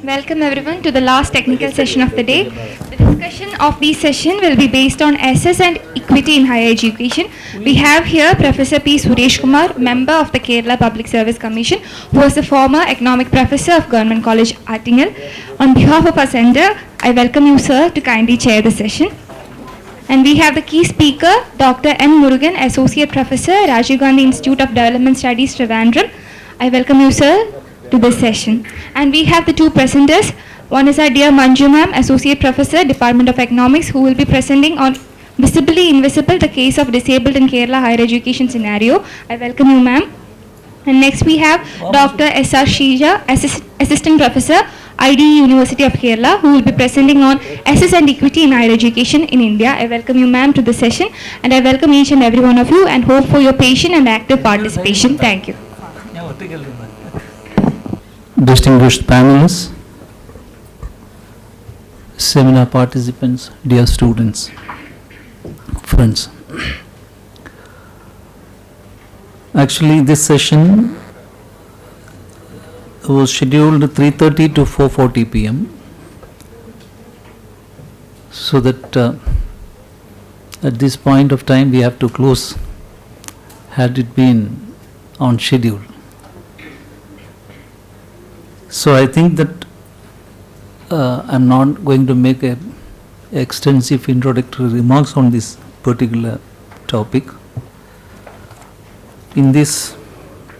Welcome everyone to the last technical session of the day. The discussion of this session will be based on access and equity in higher education. We have here Professor P. Suresh Kumar, member of the Kerala Public Service Commission, who was the former economic professor of Government College, Attingal. On behalf of our center, I welcome you, sir, to kindly chair the session. And we have the key speaker, Dr. N. Murukan, Associate Professor, Rajiv Gandhi Institute of Development Studies, Trivandrum. I welcome you, sir, to this session. And we have the two presenters. One is our dear Manju ma'am, Associate Professor, Department of Economics, who will be presenting on Visibly Invisible, the case of disabled in Kerala higher education scenario. I welcome you, ma'am. And next we have Dr. S.R. Sheeja, Assistant Professor, IDE University of Kerala, who will be presenting on access and equity in higher education in India. I welcome you, ma'am, to the session, and I welcome each and every one of you and hope for your patient and active participation. Thank you. Distinguished panelists, seminar participants, dear students, friends. Actually, this session was scheduled 3:30 to 4:40 p.m. so that at this point of time we have to close had it been on schedule. So I think that I'm not going to make extensive introductory remarks on this particular topic. In this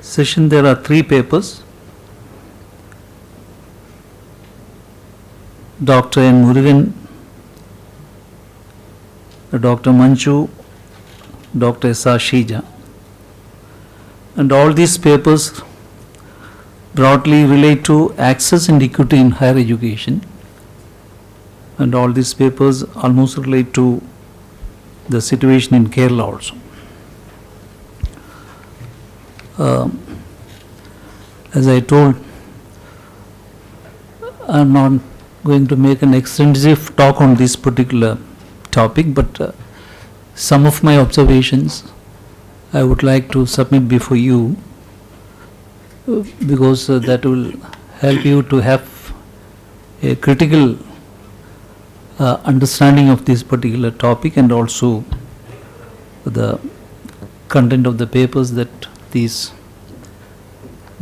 session there are three papers. Dr. N. Murukan, Dr. Manju, Dr. S.R. Sheeja, and all these papers broadly relate to access and equity in higher education, and all these papers almost relate to the situation in Kerala also. As I told, I am not going to make an extensive talk on this particular topic, but some of my observations I would like to submit before you, because that will help you to have a critical understanding of this particular topic and also the content of the papers that these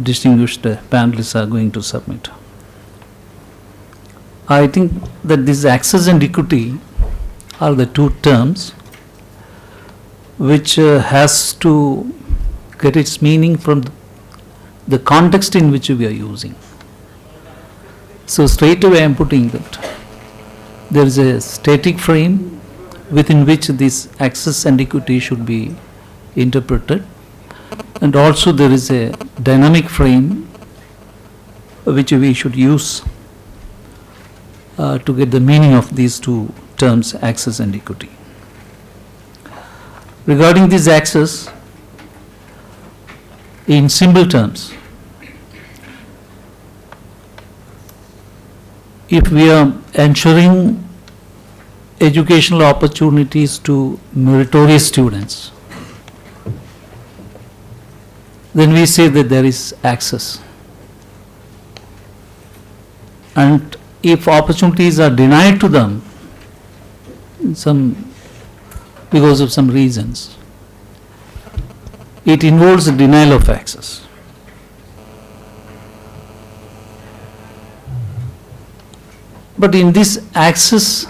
distinguished panelists are going to submit. I think that this access and equity are the two terms which has to get its meaning from the context in which we are using. So straight away I am putting that there is a static frame within which this access and equity should be interpreted, and also there is a dynamic frame which we should use to get the meaning of these two terms, access and equity. Regarding this access, in simple terms, if we are ensuring educational opportunities to meritorious students, then we say that there is access. And if opportunities are denied to them because of some reasons, it involves a denial of access. But in this access,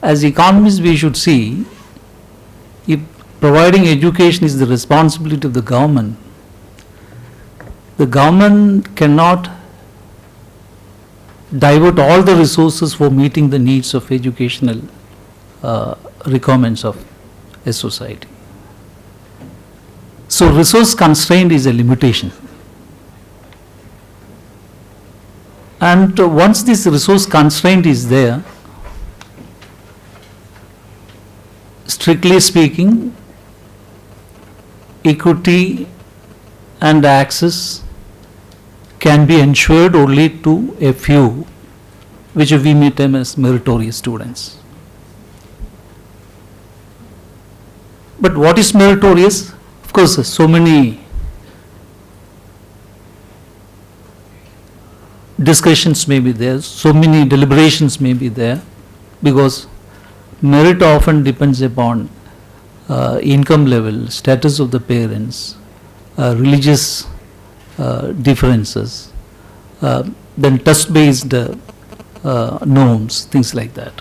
as economists we should see, if providing education is the responsibility of the government cannot divert all the resources for meeting the needs of educational requirements of a society. So resource constraint is a limitation. And once this resource constraint is there, strictly speaking, equity and access can be ensured only to a few, which we may term as meritorious students. But what is meritorious? Of course, so many discussions may be there, so many deliberations may be there, because merit often depends upon income level, status of the parents, religious differences, then trust-based norms, things like that.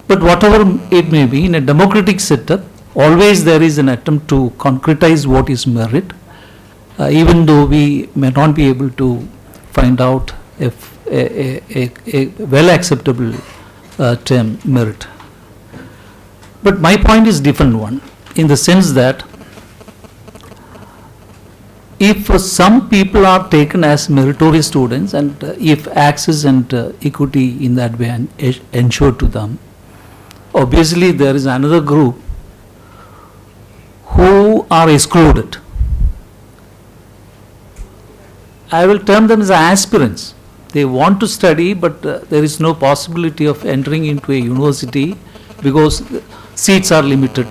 But whatever it may be, in a democratic setup, always there is an attempt to concretize what is merit, even though we may not be able to find out if a well acceptable term, merit. But my point is different one, in the sense that if some people are taken as meritorious students, and if access and equity in that way ensured to them, obviously there is another group who are excluded. I will term them as aspirants. They want to study, but there is no possibility of entering into a university because seats are limited.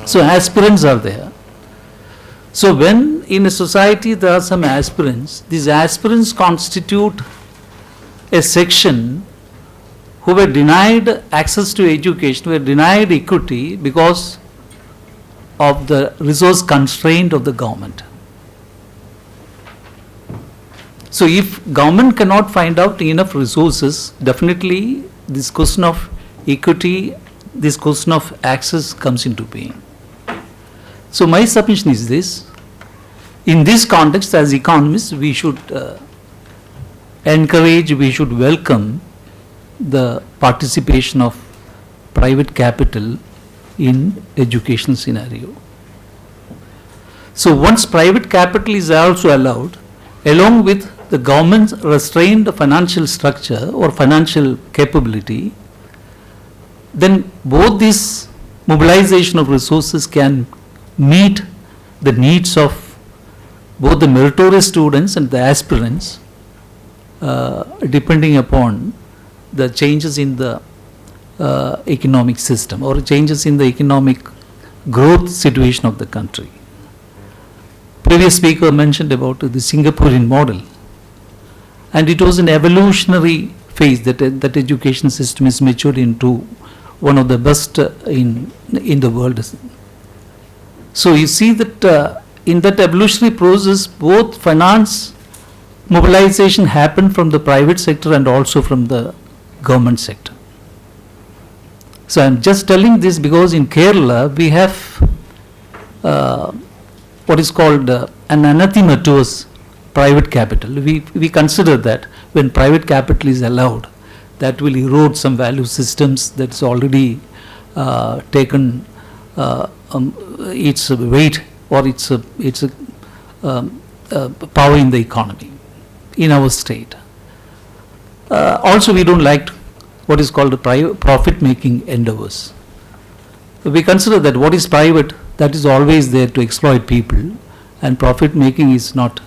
So aspirants are there. So when in a society there are some aspirants, these aspirants constitute a section who were denied access to education, were denied equity because of the resource constraint of the government. So if government cannot find out enough resources, definitely this question of equity, this question of access comes into being. So my submission is this: in this context, as economists, we should encourage, we should welcome the participation of private capital in educational scenario. So once private capital is also allowed, along with the government's restrained financial structure or financial capability, then both this mobilization of resources can meet the needs of both the meritorious students and the aspirants, depending upon the changes in the economic system or changes in the economic growth situation of the country. Previous speaker mentioned about the Singaporean model, and it was an evolutionary phase that education system is matured into one of the best in the world. So you see that in that evolutionary process, both finance mobilization happened from the private sector and also from the government sector. So I am just telling this because in Kerala we have what is called an anathema towards private capital. We consider that when private capital is allowed, that will erode some value systems that's already taken its weight or its power in the economy in our state. Also, we don't like what is called profit-making endeavors. We consider that what is private, that is always there to exploit people, and profit-making is not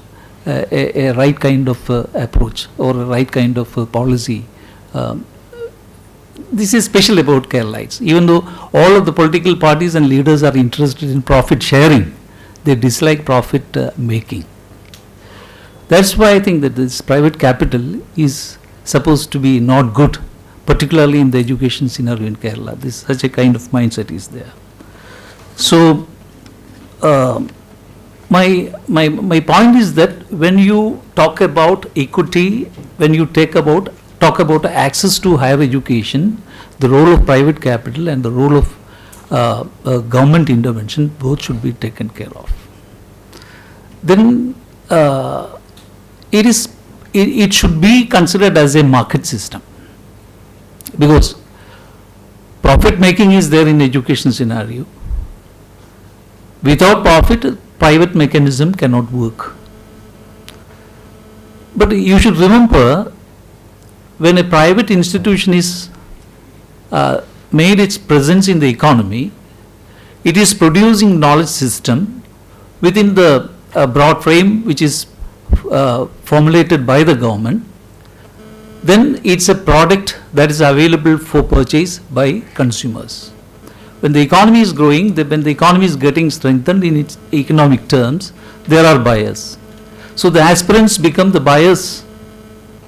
a right kind of approach or a right kind of policy. This is special about Keralites. Even though all of the political parties and leaders are interested in profit sharing, they dislike profit making. That's why I think that this private capital is supposed to be not good, particularly in the education scenario in Kerala. This such a kind of mindset is there. So my point is that when you talk about equity, when you talk about access to higher education, the role of private capital and the role of government intervention, both should be taken care of. Then it should be considered as a market system, because profit making is there in education scenario. Without profit, private mechanism cannot work. But you should remember, when a private institution is made its presence in the economy, it is producing knowledge system within the broad frame which is formulated by the government. Then it's a product that is available for purchase by consumers. When the economy is growing, when the economy is getting strengthened in its economic terms, there are buyers. So the aspirants become the buyers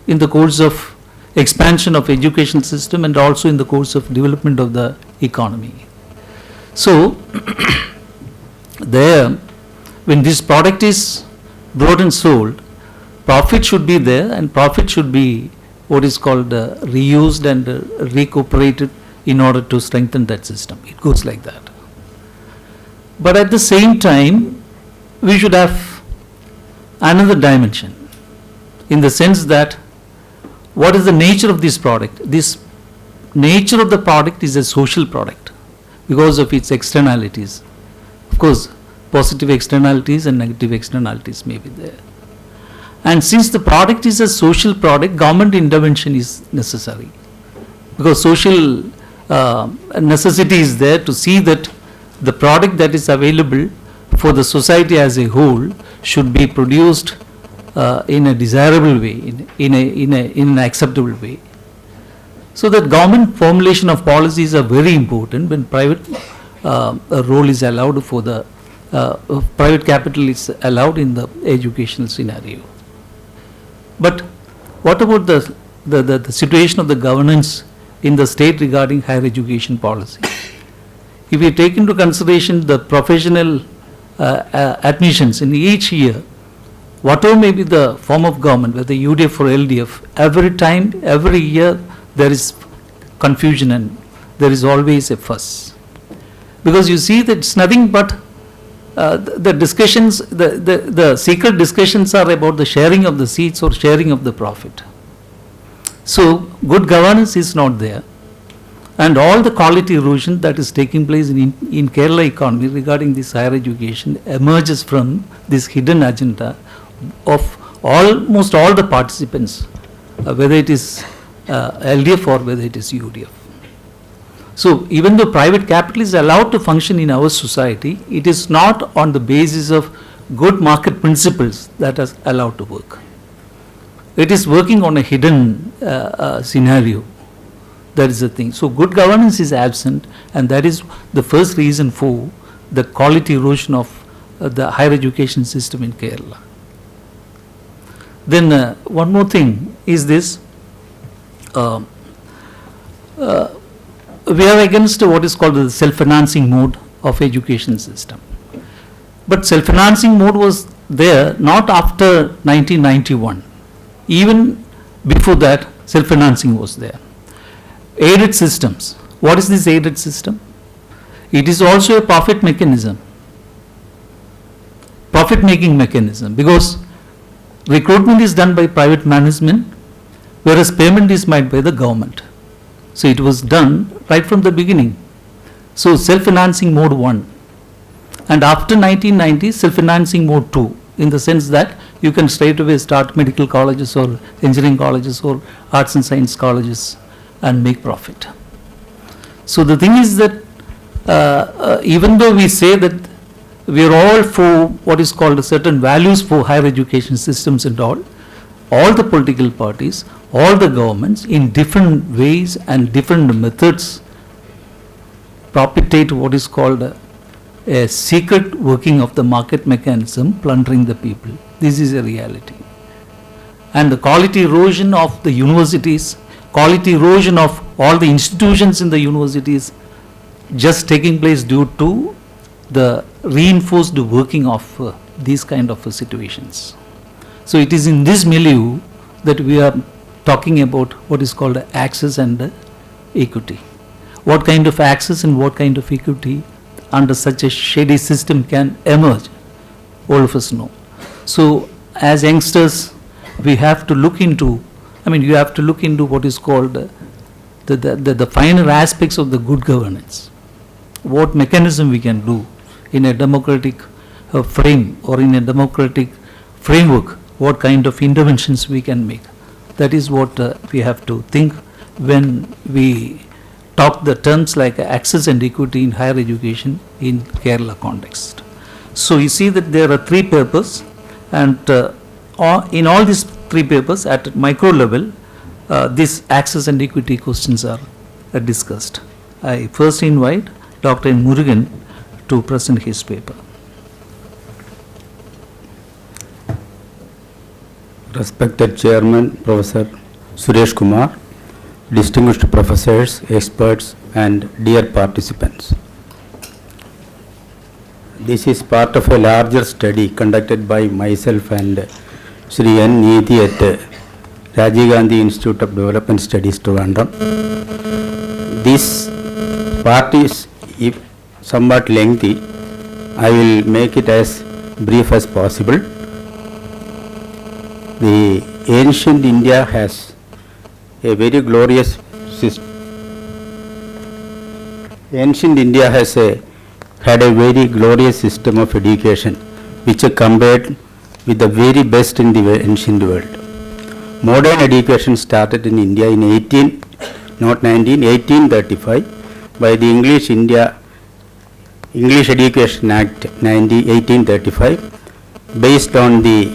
in the course of expansion of education system and also in the course of development of the economy. So there, when this product is brought and sold, profit should be there, and profit should be what is called reused and recuperated in order to strengthen that system. It goes like that. But at the same time, we should have another dimension, in the sense that what is the nature of this product? This nature of the product is a social product because of its externalities. Of course, positive externalities and negative externalities may be there. And since the product is a social product, government intervention is necessary, because social necessity is there to see that the product that is available for the society as a whole should be produced in a desirable way, in an acceptable way. So that government formulation of policies are very important when private role is allowed for the private capital is allowed in the educational scenario. But what about the situation of the governance in the state regarding higher education policy? If we take into consideration the professional admissions in each year, whatever may be the form of government, whether UDF or LDF, every year there is confusion and there is always a fuss. Because you see that it's nothing but the discussions, the secret discussions are about the sharing of the seats or sharing of the profit. So good governance is not there, and all the quality erosion that is taking place in Kerala economy regarding this higher education emerges from this hidden agenda of almost all the participants, whether it is LDF or whether it is UDF. So even though private capital is allowed to function in our society, it is not on the basis of good market principles that is allowed to work. It is working on a hidden scenario. That is the thing. So good governance is absent, and that is the first reason for the quality erosion of the higher education system in Kerala. Then one more thing is this. We are against what is called the self-financing mode of education system. But self-financing mode was there not after 1991. Even before that, self-financing was there. Aided systems. What is this aided system? It is also a profit mechanism. Profit-making mechanism, because recruitment is done by private management, whereas payment is made by the government. So it was done right from the beginning. So self-financing mode 1. And after 1990, self-financing mode 2, in the sense that you can straight away start medical colleges or engineering colleges or arts and science colleges and make profit. So the thing is that even though we say that we are all for what is called certain values for higher education systems and all the political parties, all the governments in different ways and different methods propagate what is called a secret working of the market mechanism, plundering the people. This is a reality. And the quality erosion of the universities, quality erosion of all the institutions in the universities just taking place due to the reinforced working of these kind of situations. So it is in this milieu that we are talking about what is called access and equity. What kind of access and what kind of equity under such a shady system can emerge, all of us know. So as youngsters, we have to look into, you have to look into what is called the finer aspects of the good governance. What mechanism we can do in a democratic frame or in a democratic framework, what kind of interventions we can make. That is what we have to think when we talk the terms like access and equity in higher education in Kerala context. So you see that there are 3 papers, and in all these 3 papers at micro level, these access and equity questions are discussed. I first invite Dr. Murukan to present his paper. Respected Chairman, Professor Suresh Kumar, distinguished professors, experts, and dear participants. This is part of a larger study conducted by myself and Shri N. Niyathi at Rajiv Gandhi Institute of Development Studies, Trivandrum. This part is somewhat lengthy. I will make it as brief as possible. The ancient India has a very glorious system. Ancient India had a very glorious system of education which compared with the very best in the ancient world. Modern education started in India in 1835 by the English Education Act 1835, based on the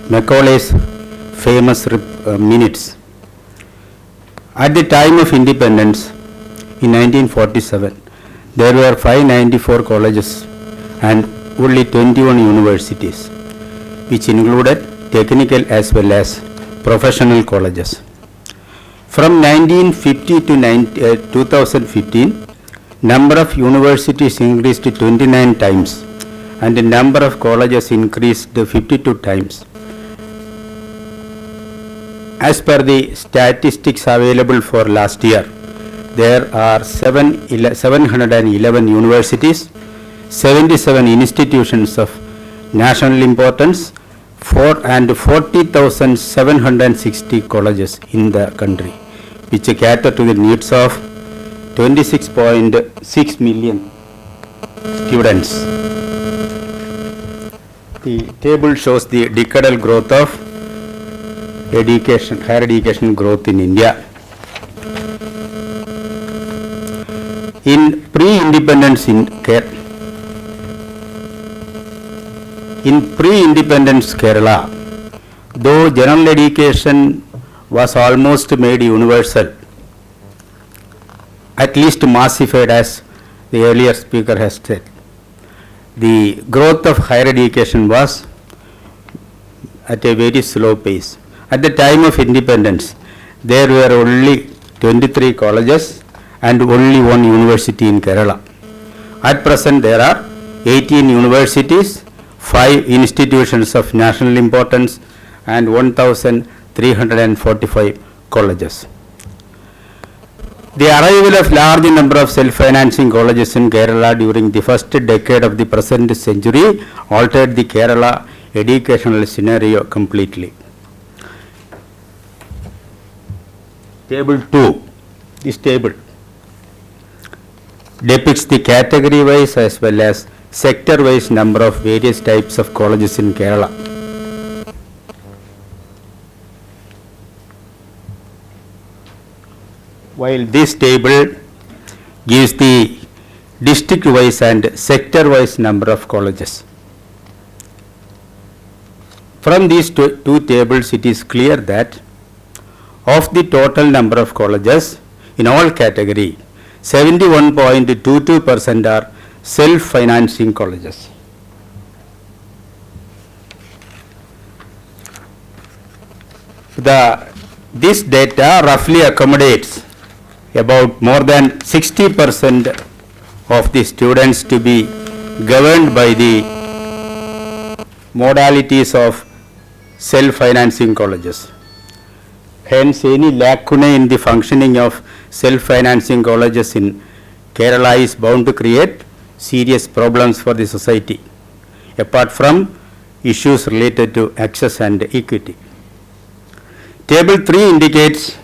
Macaulay's famous minutes. At the time of independence in 1947, there were 594 colleges and only 21 universities, which included technical as well as professional colleges. From 1950 to 2015, number of universities increased 29 times and the number of colleges increased 52 times. As per the statistics available for last year, there are 711 universities, 77 institutions of national importance, and 40,760 colleges in the country, which cater to the needs of 26.6 million students. The table shows the decadal growth of education, higher education growth in India. In pre-independence Kerala, though general education was almost made universal, at least massified, as the earlier speaker has said, the growth of higher education was at a very slow pace. At the time of independence, there were only 23 colleges and only one university in Kerala. At present, there are 18 universities, 5 institutions of national importance, and 1,345 colleges. The arrival of large number of self-financing colleges in Kerala during the first decade of the present century altered the Kerala educational scenario completely. Table 2, this table depicts the category-wise as well as sector-wise number of various types of colleges in Kerala. While this table gives the district-wise and sector-wise number of colleges. From these two tables, it is clear that of the total number of colleges in all categories, 71.22% are self-financing colleges. This data roughly accommodates about more than 60% of the students to be governed by the modalities of self-financing colleges. Hence, any lacunae in the functioning of self-financing colleges in Kerala is bound to create serious problems for the society, apart from issues related to access and equity. Table 3 indicates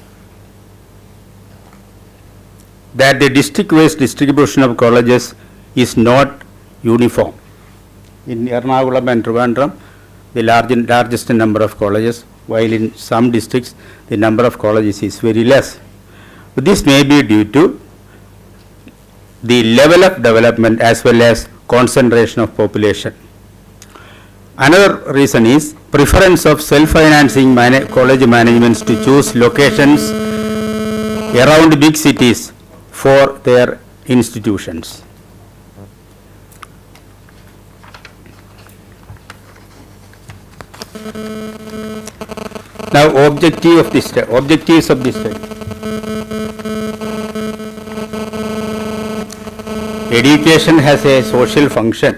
that the district-wise distribution of colleges is not uniform. In Ernakulam and Trivandrum, the largest number of colleges, while in some districts the number of colleges is very less. But this may be due to the level of development as well as concentration of population. Another reason is preference of self-financing college managements to choose locations around big cities for their institutions. Now, objectives of this study. Education has a social function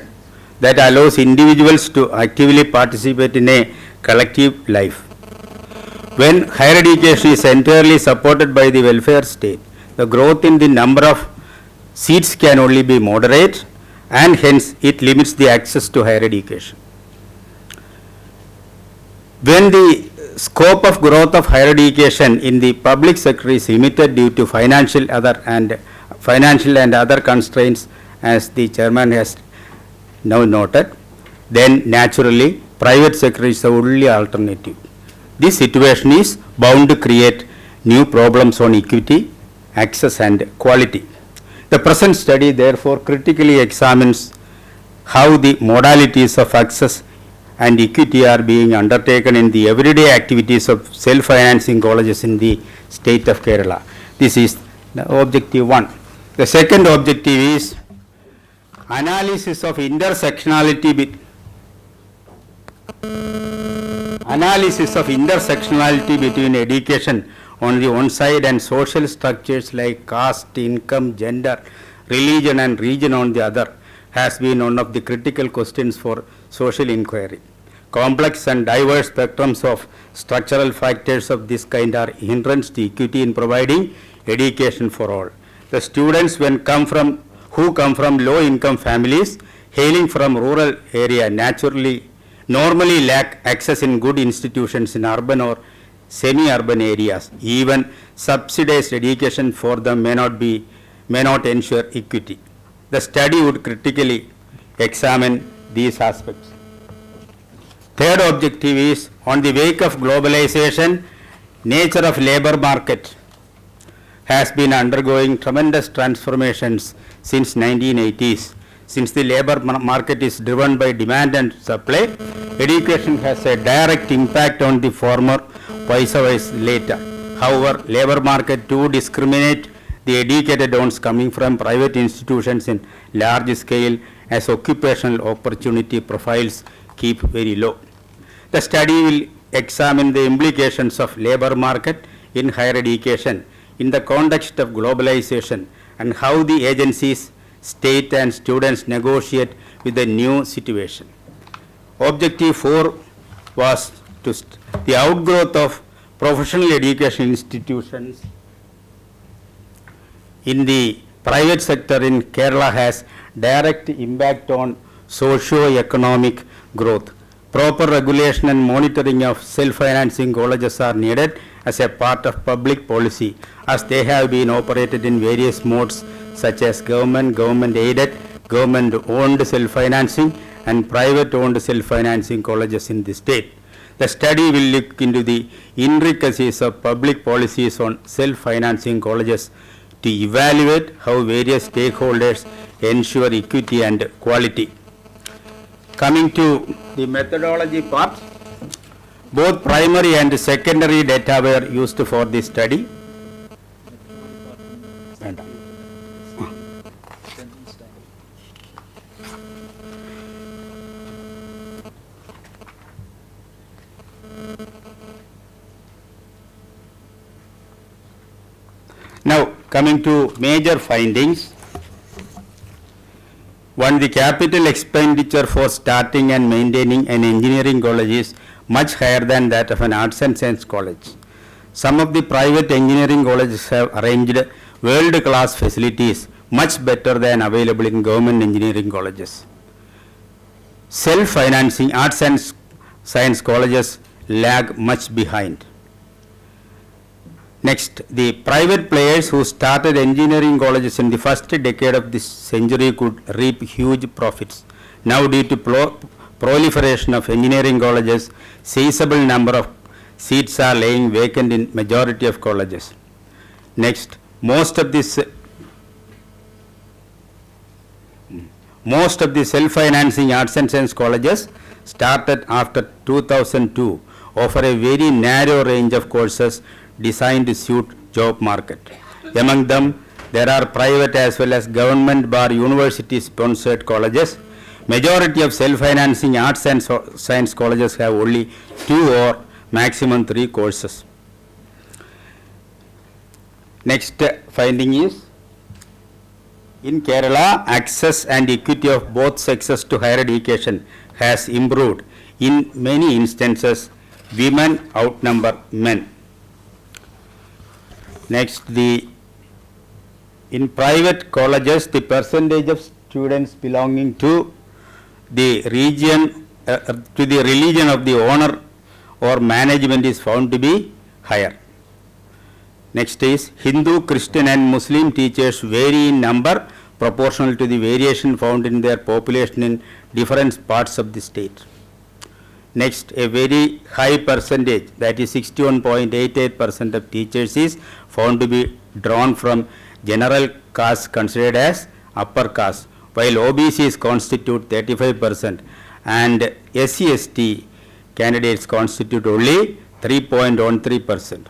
that allows individuals to actively participate in a collective life. When higher education is entirely supported by the welfare state, the growth in the number of seats can only be moderate, and hence it limits the access to higher education. When the scope of growth of higher education in the public sector is limited due to financial and other constraints, as the chairman has now noted, then naturally private sector is the only alternative. This situation is bound to create new problems on equity, access and quality. The present study therefore critically examines how the modalities of access and equity are being undertaken in the everyday activities of self-financing colleges in the state of Kerala. This is the objective 1. The second objective is analysis of intersectionality between education on the one side and social structures like caste, income, gender, religion and region on the other has been one of the critical questions for social inquiry. Complex and diverse spectrums of structural factors of this kind are hindrance to equity in providing education for all. The students who come from low income families hailing from rural area normally lack access in good institutions in urban or semi-urban areas. Even subsidized education for them may not ensure equity. The study would critically examine these aspects. Third objective is, on the wake of globalization, nature of labor market has been undergoing tremendous transformations since 1980s. Since the labor market is driven by demand and supply, education has a direct impact on the former, vice versa later. However, labor market too discriminate the educated ones coming from private institutions in large scale, as occupational opportunity profiles keep very low. The study will examine the implications of labor market in higher education in the context of globalization and how the agencies, state and students negotiate with the new situation. Objective 4 was the outgrowth of professional education institutions in the private sector in Kerala has direct impact on socio-economic growth. Proper regulation and monitoring of self-financing colleges are needed as a part of public policy, as they have been operated in various modes such as government aided, government owned self-financing and private owned self-financing colleges in the state. The study will look into the intricacies of public policies on self-financing colleges to evaluate how various stakeholders ensure equity and quality. Coming to the methodology part, both primary and secondary data were used for this study. Now, coming to major findings. 1. The capital expenditure for starting and maintaining an engineering college is much higher than that of an arts and science college. Some of the private engineering colleges have arranged world-class facilities much better than available in government engineering colleges. Self-financing arts and science colleges lag much behind. Next, the private players who started engineering colleges in the first decade of this century could reap huge profits. Now, due to proliferation of engineering colleges, sizable number of seats are laying vacant in majority of colleges. Next, most of the self-financing arts and science colleges started after 2002 offer a very narrow range of courses designed to suit job market. Among them, there are private as well as government university sponsored colleges. Majority of self-financing arts and science colleges have only 2 or maximum 3 courses. Next finding is, in Kerala, access and equity of both sexes to higher education has improved. In many instances, women outnumber men. Next, in private colleges, the percentage of students belonging to the religion of the owner or management is found to be higher. Next is, Hindu, Christian and Muslim teachers vary in number proportional to the variation found in their population in different parts of the state. Next, a very high percentage, that is 61.88% of teachers is found to be drawn from general caste considered as upper caste, while OBCs constitute 35% and SC/ST candidates constitute only 3.13%.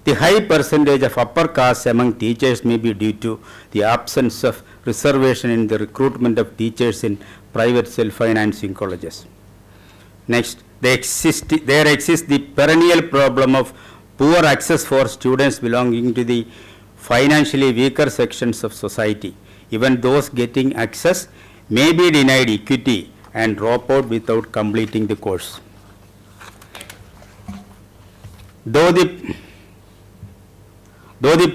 The high percentage of upper caste among teachers may be due to the absence of reservation in the recruitment of teachers in private self-financing colleges. Next, there exists the perennial problem of poor access for students belonging to the financially weaker sections of society. Even those getting access may be denied equity and drop out without completing the course. Though the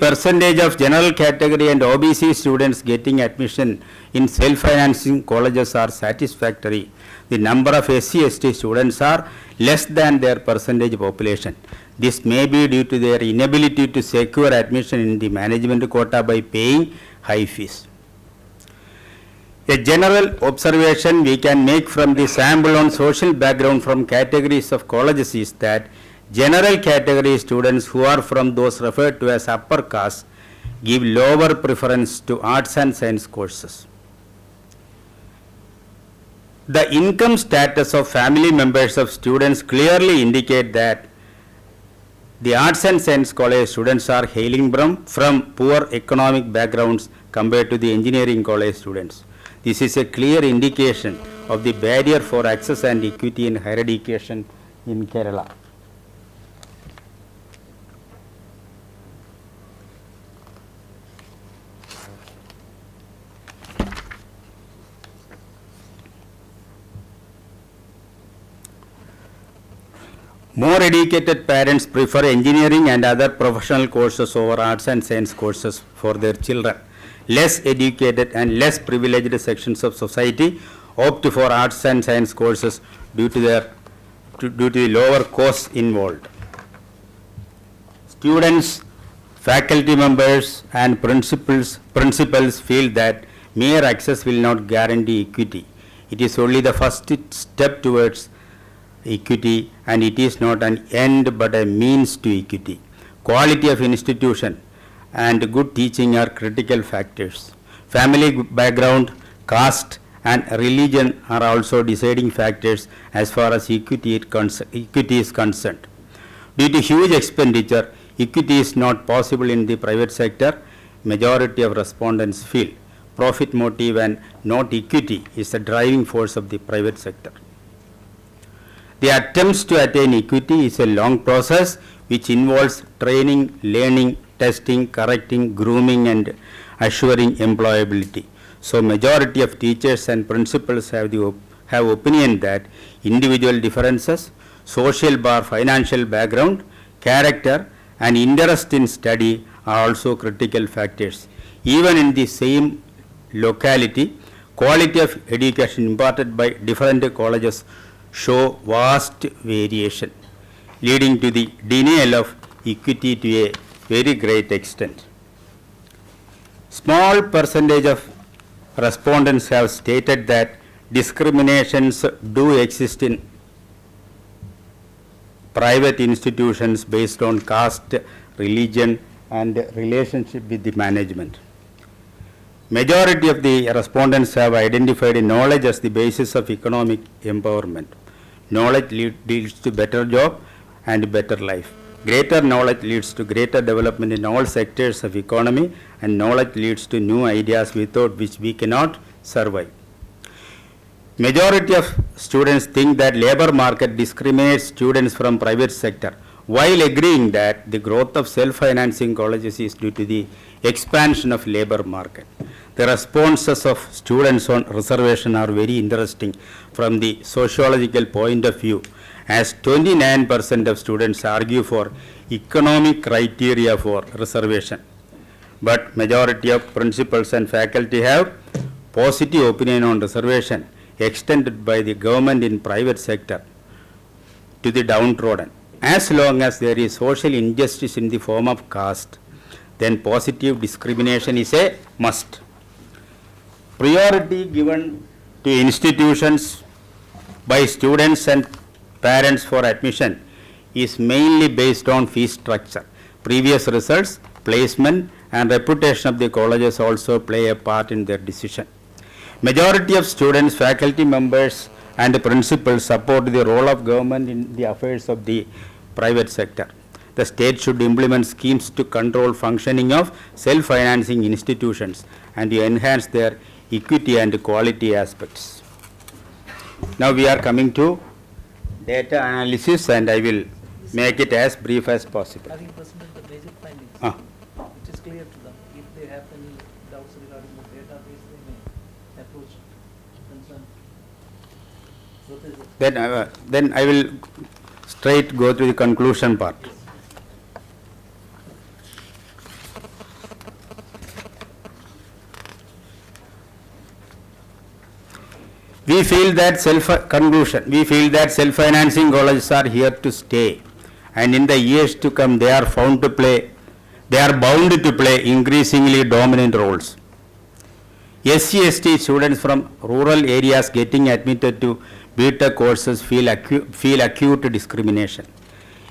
percentage of general category and OBC students getting admission in self-financing colleges are satisfactory, the number of SC/ST students are less than their percentage population. This may be due to their inability to secure admission in the management quota by paying high fees. A general observation we can make from the sample on social background from categories of colleges is that general category students who are from those referred to as upper caste give lower preference to arts and science courses. The income status of family members of students clearly indicate that the arts and science college students are hailing from poor economic backgrounds compared to the engineering college students. This is a clear indication of the barrier for access and equity in higher education in Kerala. More educated parents prefer engineering and other professional courses over arts and science courses for their children. Less educated and less privileged sections of society opt for arts and science courses due to the lower costs involved. Students, faculty members and principals feel that mere access will not guarantee equity. It is only the first step towards equity, and it is not an end but a means to equity. Quality of institution and good teaching are critical factors. Family background, caste and religion are also deciding factors as far as equity is concerned. Due to huge expenditure, equity is not possible in the private sector. Majority of respondents feel profit motive and not equity is the driving force of the private sector. The attempts to attain equity is a long process which involves training, learning, testing, correcting, grooming and assuring employability. So majority of teachers and principals have opinion that individual differences, social bar financial background, character and interest in study are also critical factors. Even in the same locality, quality of education imparted by different colleges show vast variation, leading to the denial of equity to a very great extent. Small percentage of respondents have stated that discriminations do exist in private institutions based on caste, religion and relationship with the management. Majority of the respondents have identified knowledge as the basis of economic empowerment. Knowledge leads to better job and better life. Greater knowledge leads to greater development in all sectors of economy, and knowledge leads to new ideas without which we cannot survive. Majority of students think that labor market discriminates students from private sector, while agreeing that the growth of self-financing colleges is due to the expansion of labor market. The responses of students on reservation are very interesting from the sociological point of view, as 29% of students argue for economic criteria for reservation. But majority of principals and faculty have positive opinion on reservation extended by the government in private sector to the downtrodden. As long as there is social injustice in the form of caste, then positive discrimination is a must. Priority given to institutions by students and parents for admission is mainly based on fee structure. Previous results, placement and reputation of the colleges also play a part in their decision. Majority of students, faculty members and principals support the role of government in the affairs of the private sector. The state should implement schemes to control functioning of self-financing institutions and to enhance their equity and quality aspects. Now we are coming to data analysis, and I will make it as brief as possible. Having presented the basic findings, it is clear to them. If they have any doubts regarding the database, they may approach concerned. Then I will straight go to the conclusion part. We feel that self-financing colleges are here to stay, and in the years to come they are bound to play increasingly dominant roles. SC/ST students from rural areas getting admitted to BTech courses feel acute discrimination.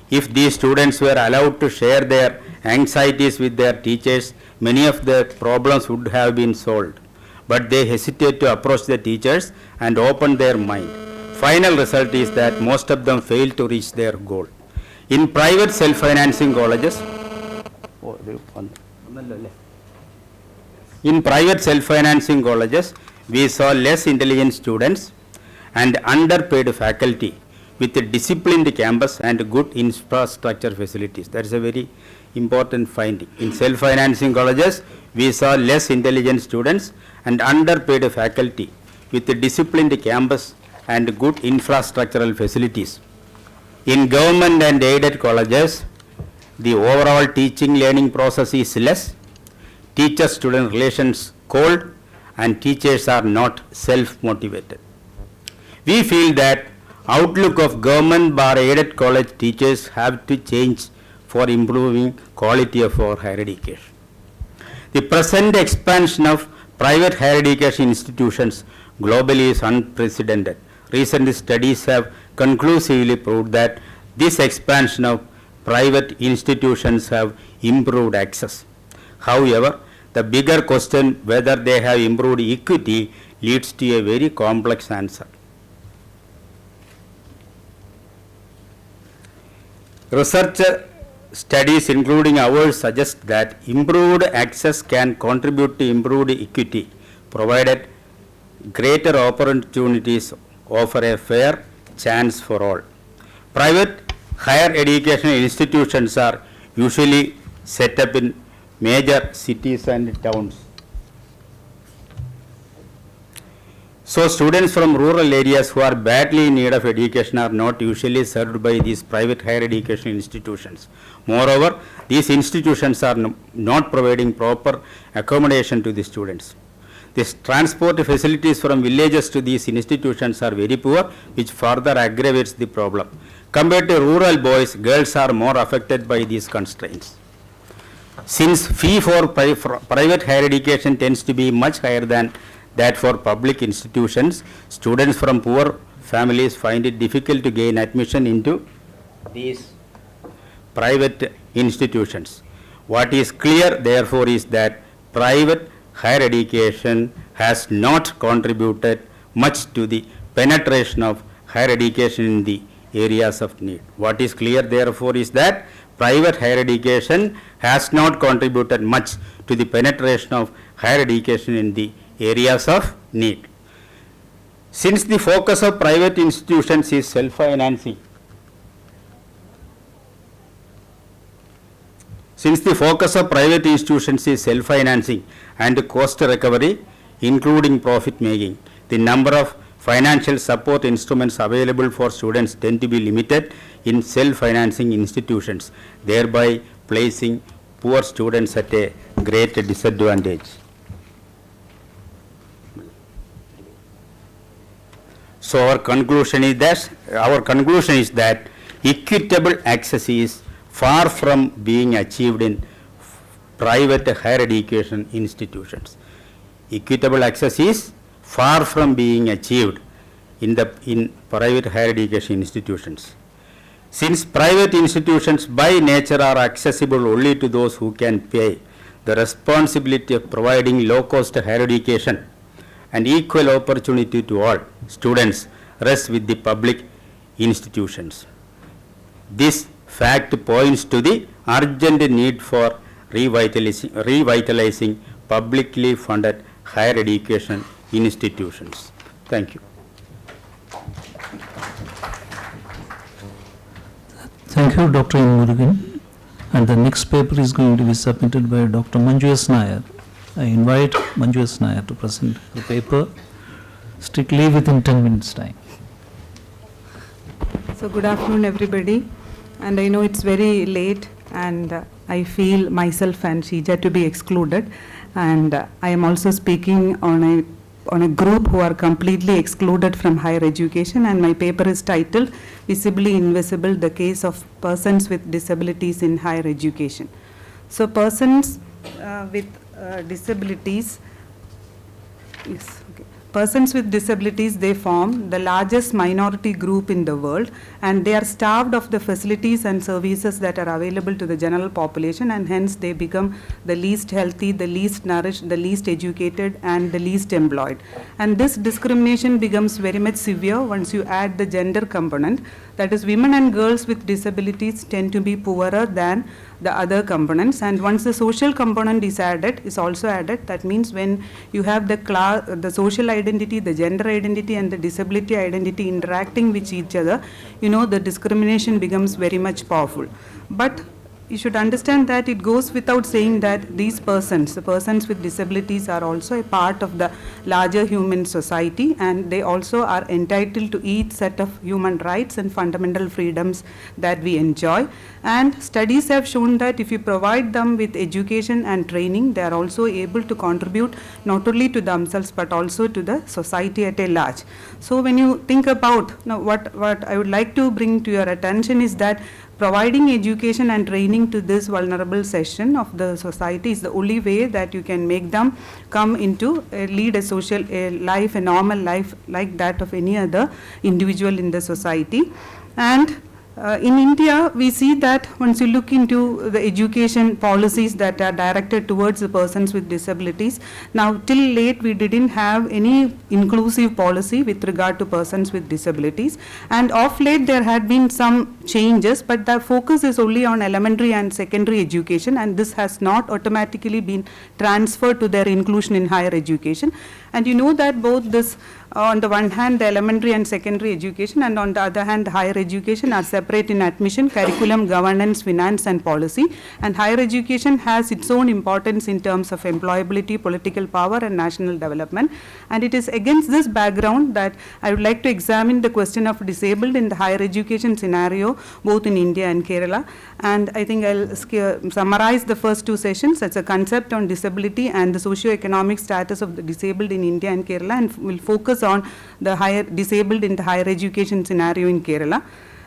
If these students were allowed to share their anxieties with their teachers, many of their problems would have been solved. But they hesitate to approach the teachers and open their mind. Final result is that most of them fail to reach their goal. In private self-financing colleges, we saw less intelligent students and underpaid faculty with a disciplined campus and good infrastructure facilities. That is a very important finding. In self-financing colleges, we saw less intelligent students and underpaid faculty with a disciplined campus and good infrastructural facilities. In government and aided colleges, the overall teaching learning process is less, teacher-student relations cold, and teachers are not self-motivated. We feel that outlook of government bar aided college teachers have to change for improving quality of our higher education. The present expansion of private higher education institutions globally is unprecedented. Recent studies have conclusively proved that this expansion of private institutions have improved access. However, the bigger question whether they have improved equity leads to a very complex answer. Research studies including ours suggest that improved access can contribute to improved equity, provided greater opportunities offer a fair chance for all. Private higher educational institutions are usually set up in major cities and towns. So students from rural areas who are badly in need of education are not usually served by these private higher education institutions. Moreover, these institutions are not providing proper accommodation to the students. These transport facilities from villages to these institutions are very poor, which further aggravates the problem. Compared to rural boys, girls are more affected by these constraints. Since fee for private higher education tends to be much higher than that for public institutions, students from poor families find it difficult to gain admission into these private institutions. What is clear, therefore, is that private higher education has not contributed much to the penetration of higher education in the areas of need. What is clear, therefore, is that private higher education has not contributed much to the penetration of higher education in the areas of need. Since the focus of private institutions is self-financing, and cost recovery, including profit making, the number of financial support instruments available for students tend to be limited in self-financing institutions, thereby placing poor students at a great disadvantage. So our conclusion is that equitable access is far from being achieved in private higher education institutions. Equitable access is far from being achieved in private higher education institutions. Since private institutions by nature are accessible only to those who can pay, the responsibility of providing low-cost higher education and equal opportunity to all students rests with the public institutions. This fact points to the urgent need for revitalizing publicly funded higher education institutions. Thank you. Thank you, Dr. Murukan. And the next paper is going to be submitted by Dr. Manju S. Nair. I invite Manju S. Nair to present the paper, strictly within 10 minutes time. So good afternoon, everybody. And I know it's very late, and I feel myself and Sheeja to be excluded. And I am also speaking on a group who are completely excluded from higher education, and my paper is titled Visibly Invisible, the Case of Persons with Disabilities in Higher Education. So persons with disabilities, persons with disabilities, they form the largest minority group in the world, and they are starved of the facilities and services that are available to the general population, and hence they become the least healthy, the least nourished, the least educated, and the least employed. And this discrimination becomes very much severe once you add the gender component. That is, women and girls with disabilities tend to be poorer than the other components, and once the social component is also added, that means when you have the class, the social identity, the gender identity, and the disability identity interacting with each other, the discrimination becomes very much powerful. But you should understand that it goes without saying that these persons, the persons with disabilities, are also a part of the larger human society, and they also are entitled to each set of human rights and fundamental freedoms that we enjoy. And studies have shown that if you provide them with education and training, they are also able to contribute not only to themselves but also to the society at a large. So when you think about what I would like to bring to your attention is that providing education and training to this vulnerable section of the society is the only way that you can make them come into lead a social life, a normal life like that of any other individual in the society. And in India, we see that once you look into the education policies that are directed towards the persons with disabilities, now till late we didn't have any inclusive policy with regard to persons with disabilities, and of late there had been some changes, but the focus is only on elementary and secondary education, and this has not automatically been transferred to their inclusion in higher education. And you know that both this, on the one hand the elementary and secondary education, and on the other hand the higher education, are separate in admission, curriculum, governance, finance and policy, and higher education has its own importance in terms of employability, political power and national development. And it is against this background that I would like to examine the question of disabled in the higher education scenario both in India and Kerala. And I think I'll summarize the first two sessions as a concept on disability and the socio-economic status of the disabled in India and Kerala, and will focus on the higher disabled in the higher education scenario in Kerala.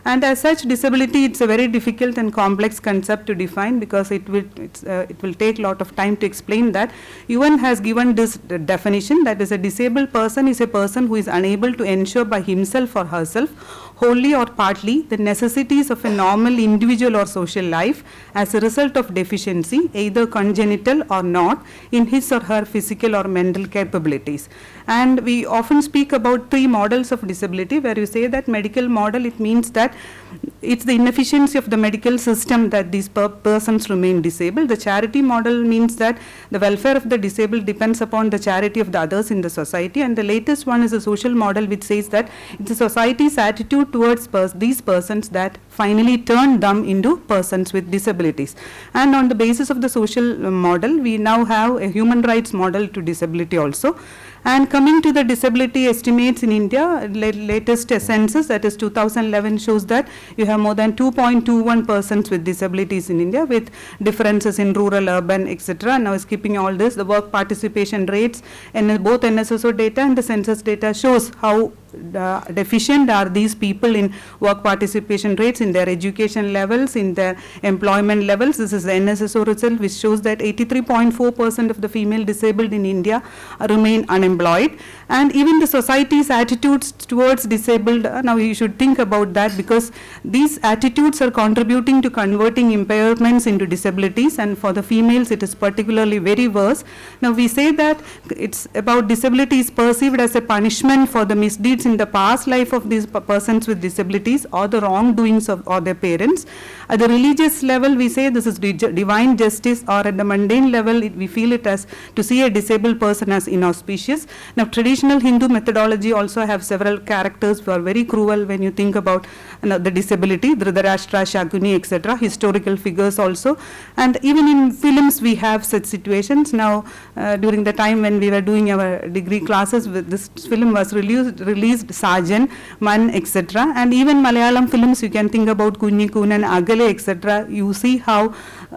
And as such, disability, it's a very difficult and complex concept to define, because it will take a lot of time to explain that. UN has given this definition, that is, a disabled person is a person who is unable to ensure by himself or herself wholly or partly the necessities of a normal individual or social life as a result of deficiency, either congenital or not, in his or her physical or mental capabilities. And we often speak about three models of disability, where you say that medical model, it means that it's the inefficiency of the medical system that these persons remain disabled. The charity model means that the welfare of the disabled depends upon the charity of the others in the society. And the latest one is a social model, which says that it's the society's attitude towards these persons that finally turn them into persons with disabilities. And on the basis of the social model, we now have a human rights model to disability also. And coming to the disability estimates in India, latest census, that is 2011, shows that you have more than 2.21 persons with disabilities in India, with differences in rural, urban, etc. Now skipping all this, the work participation rates in both NSSO data and the census data shows how deficient are these people in work participation rates, in their education levels, in their employment levels. This is the NSSO result, which shows that 83.4% of the female disabled in India remain unemployed. And even the society's attitudes towards disabled, now you should think about that, because these attitudes are contributing to converting impairments into disabilities, and for the females it is particularly very worse. Now we say that it's about disability is perceived as a punishment for the misdeeds in the past life of these persons with disabilities or the wrongdoings of or their parents. At the religious level, we say this is divine justice, or at the mundane level, we feel it as to see a disabled person as inauspicious. Now, traditional Hindu methodology also have several characters who are very cruel when you think about the disability, Dhritarashtra, Shakuni, etc., historical figures also. And even in films, we have such situations. Now, during the time when we were doing our degree classes, this film was released Sajan, Man, etc. And even Malayalam films, you can think about Kunnikun and Agale, etc. You see how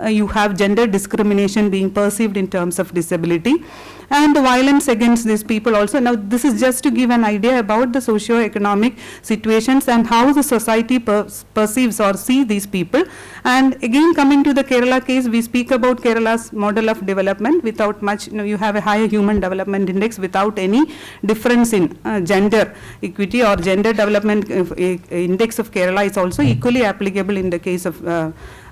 you have gender discrimination being perceived in terms of disability. And the violence against these people also. Now, this is just to give an idea about the socio-economic situations and how the society perceives or see these people. And again, coming to the Kerala case, we speak about Kerala's model of development without much, you have a higher human development index without any difference in gender equity, or gender development index of Kerala is also equally applicable in the case of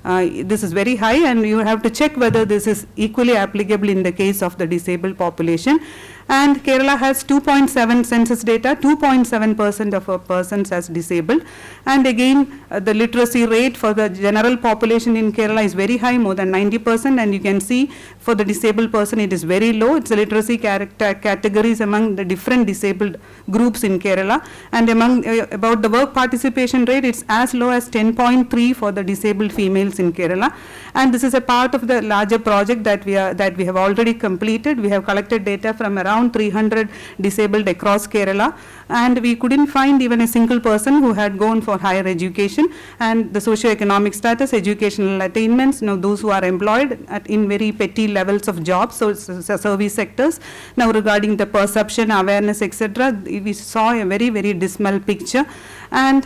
this is very high, and you have to check whether this is equally applicable in the case of the disabled population. And Kerala has 2.7 census data, 2.7% of our persons as disabled. And again, the literacy rate for the general population in Kerala is very high, more than 90%, and you can see for the disabled person it is very low. It's the literacy categories among the different disabled groups in Kerala. And among about the work participation rate, it's as low as 10.3 for the disabled females in Kerala. And this is a part of the larger project that we have already completed. We have collected data from around 300 disabled across Kerala, and we couldn't find even a single person who had gone for higher education. And the socio-economic status, educational attainments, those who are employed in very petty levels of jobs, so service sectors. Now, regarding the perception, awareness, etc., we saw a very, very dismal picture. And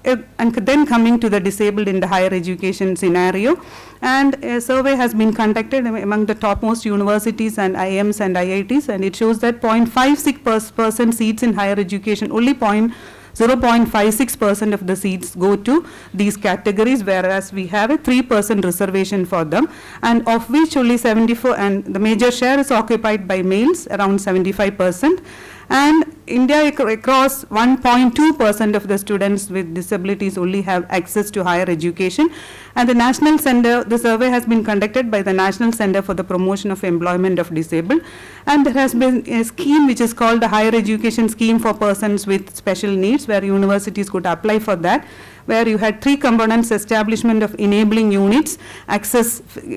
then coming to the disabled in the higher education scenario, and a survey has been conducted among the topmost universities and IIMs and IITs, and it shows that 0.56% seats in higher education, only 0.56% of the seats go to these categories, whereas we have a 3% reservation for them, and of which only 74, and the major share is occupied by males, around 75%. And India across 1.2% of the students with disabilities only have access to higher education. And the National Center, the survey has been conducted by the National Center for the Promotion of Employment of Disabled. And there has been a scheme which is called the Higher Education Scheme for Persons with Special Needs, where universities could apply for that, where you had three components: establishment of enabling units,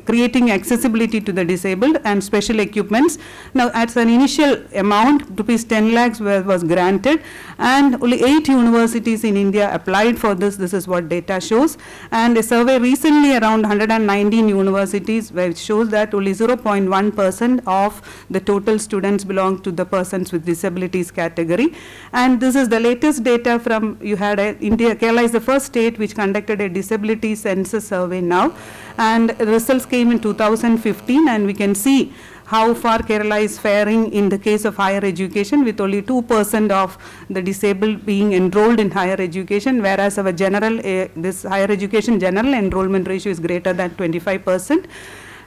creating accessibility to the disabled, and special equipments. Now, at an initial amount, ₹10 lakhs was granted, and only 8 universities in India applied for this. This is what data shows. And a survey recently around 119 universities, where it shows that only 0.1% of the total students belong to the persons with disabilities category. And this is the latest data from, India. Kerala is the first first state which conducted a disability census survey now, and results came in 2015, and we can see how far Kerala is faring in the case of higher education, with only 2% of the disabled being enrolled in higher education, whereas our general, this higher education general enrollment ratio is greater than 25%.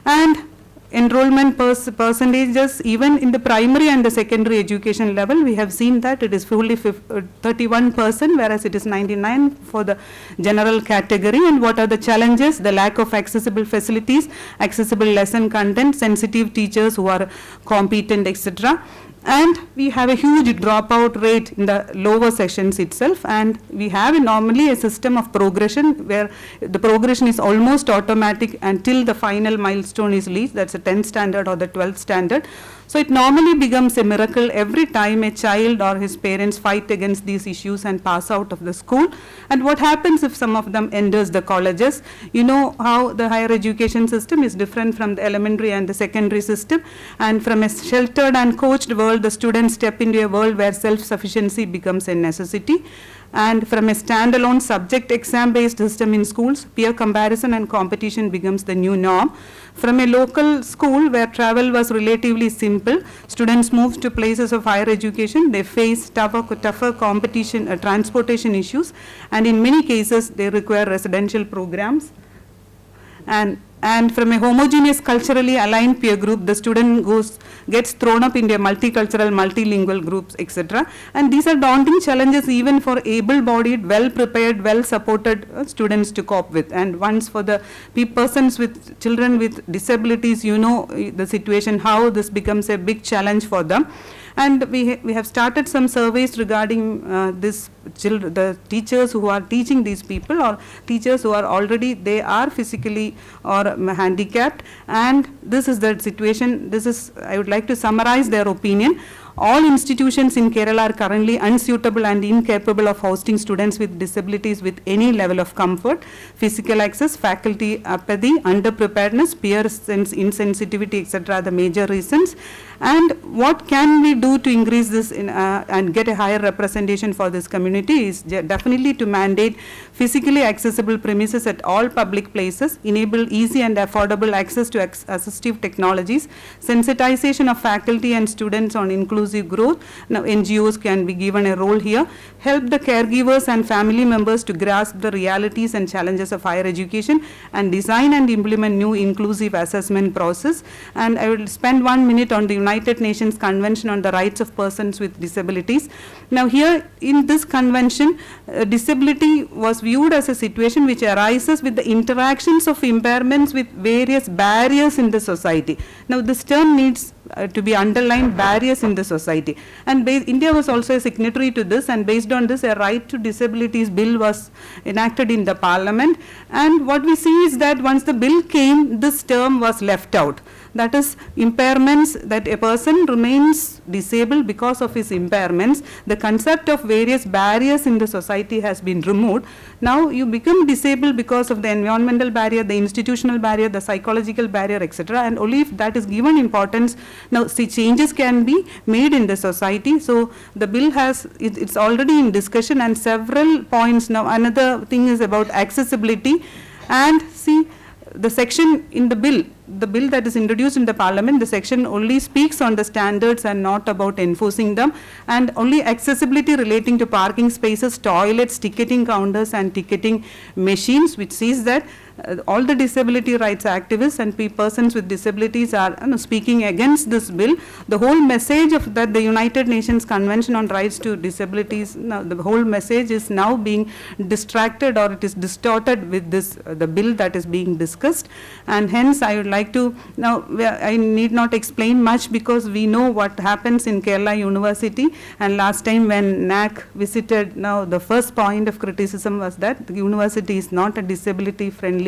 And enrollment percentages, even in the primary and the secondary education level, we have seen that it is fully 31%, whereas it is 99% for the general category. And what are the challenges? The lack of accessible facilities, accessible lesson content, sensitive teachers who are competent, etc. And we have a huge dropout rate in the lower sections itself, and we have normally a system of progression where the progression is almost automatic until the final milestone is reached, that's a 10th standard or the 12th standard. So it normally becomes a miracle every time a child or his parents fight against these issues and pass out of the school. And what happens if some of them enters the colleges? You know how the higher education system is different from the elementary and the secondary system, and from a sheltered and coached world, the students step into a world where self-sufficiency becomes a necessity. And from a standalone subject exam-based system in schools, peer comparison and competition becomes the new norm. From a local school where travel was relatively simple, students move to places of higher education, they face tougher competition, transportation issues, and in many cases they require residential programs. And from a homogeneous culturally aligned peer group, the student gets thrown up into a multicultural, multilingual groups, etc. And these are daunting challenges even for able-bodied, well-prepared, well-supported students to cope with. And once for the persons with children with disabilities, you know the situation, how this becomes a big challenge for them. And we have started some surveys regarding the teachers who are teaching these people, or teachers who are already, they are physically or handicapped, and this is the situation. This is, I would like to summarize their opinion. All institutions in Kerala are currently unsuitable and incapable of hosting students with disabilities with any level of comfort. Physical access, faculty apathy, underpreparedness, peer insensitivity, etc. are the major reasons. And what can we do to increase this and get a higher representation for this community is definitely to mandate physically accessible premises at all public places, enable easy and affordable access to assistive technologies, sensitization of faculty and students on inclusive growth. Now NGOs can be given a role here, help the caregivers and family members to grasp the realities and challenges of higher education, and design and implement new inclusive assessment process. And I will spend 1 minute on the United Nations Convention on the Rights of Persons with Disabilities. Now here in this convention, disability was viewed as a situation which arises with the interactions of impairments with various barriers in the society. Now this term needs to be underlined, barriers in the society. And India was also a signatory to this, and based on this, a right to disabilities bill was enacted in the parliament. And what we see is that once the bill came, this term was left out. That is, impairments, that a person remains disabled because of his impairments. The concept of various barriers in the society has been removed. Now you become disabled because of the environmental barrier, the institutional barrier, the psychological barrier, etc. And only if that is given importance, now see, changes can be made in the society. So the bill has, it's already in discussion, and several points. Now another thing is about accessibility, and see, the section in the bill that is introduced in the parliament, the section only speaks on the standards and not about enforcing them, and only accessibility relating to parking spaces, toilets, ticketing counters and ticketing machines, which says that all the disability rights activists and persons with disabilities are speaking against this bill. The whole message of that the United Nations Convention on Rights to Disabilities, now the whole message is now being distracted, or it is distorted with this the bill that is being discussed. And hence I would like to, now I need not explain much because we know what happens in Kerala University. And last time when NAC visited, now the first point of criticism was that the university is not a disability friendly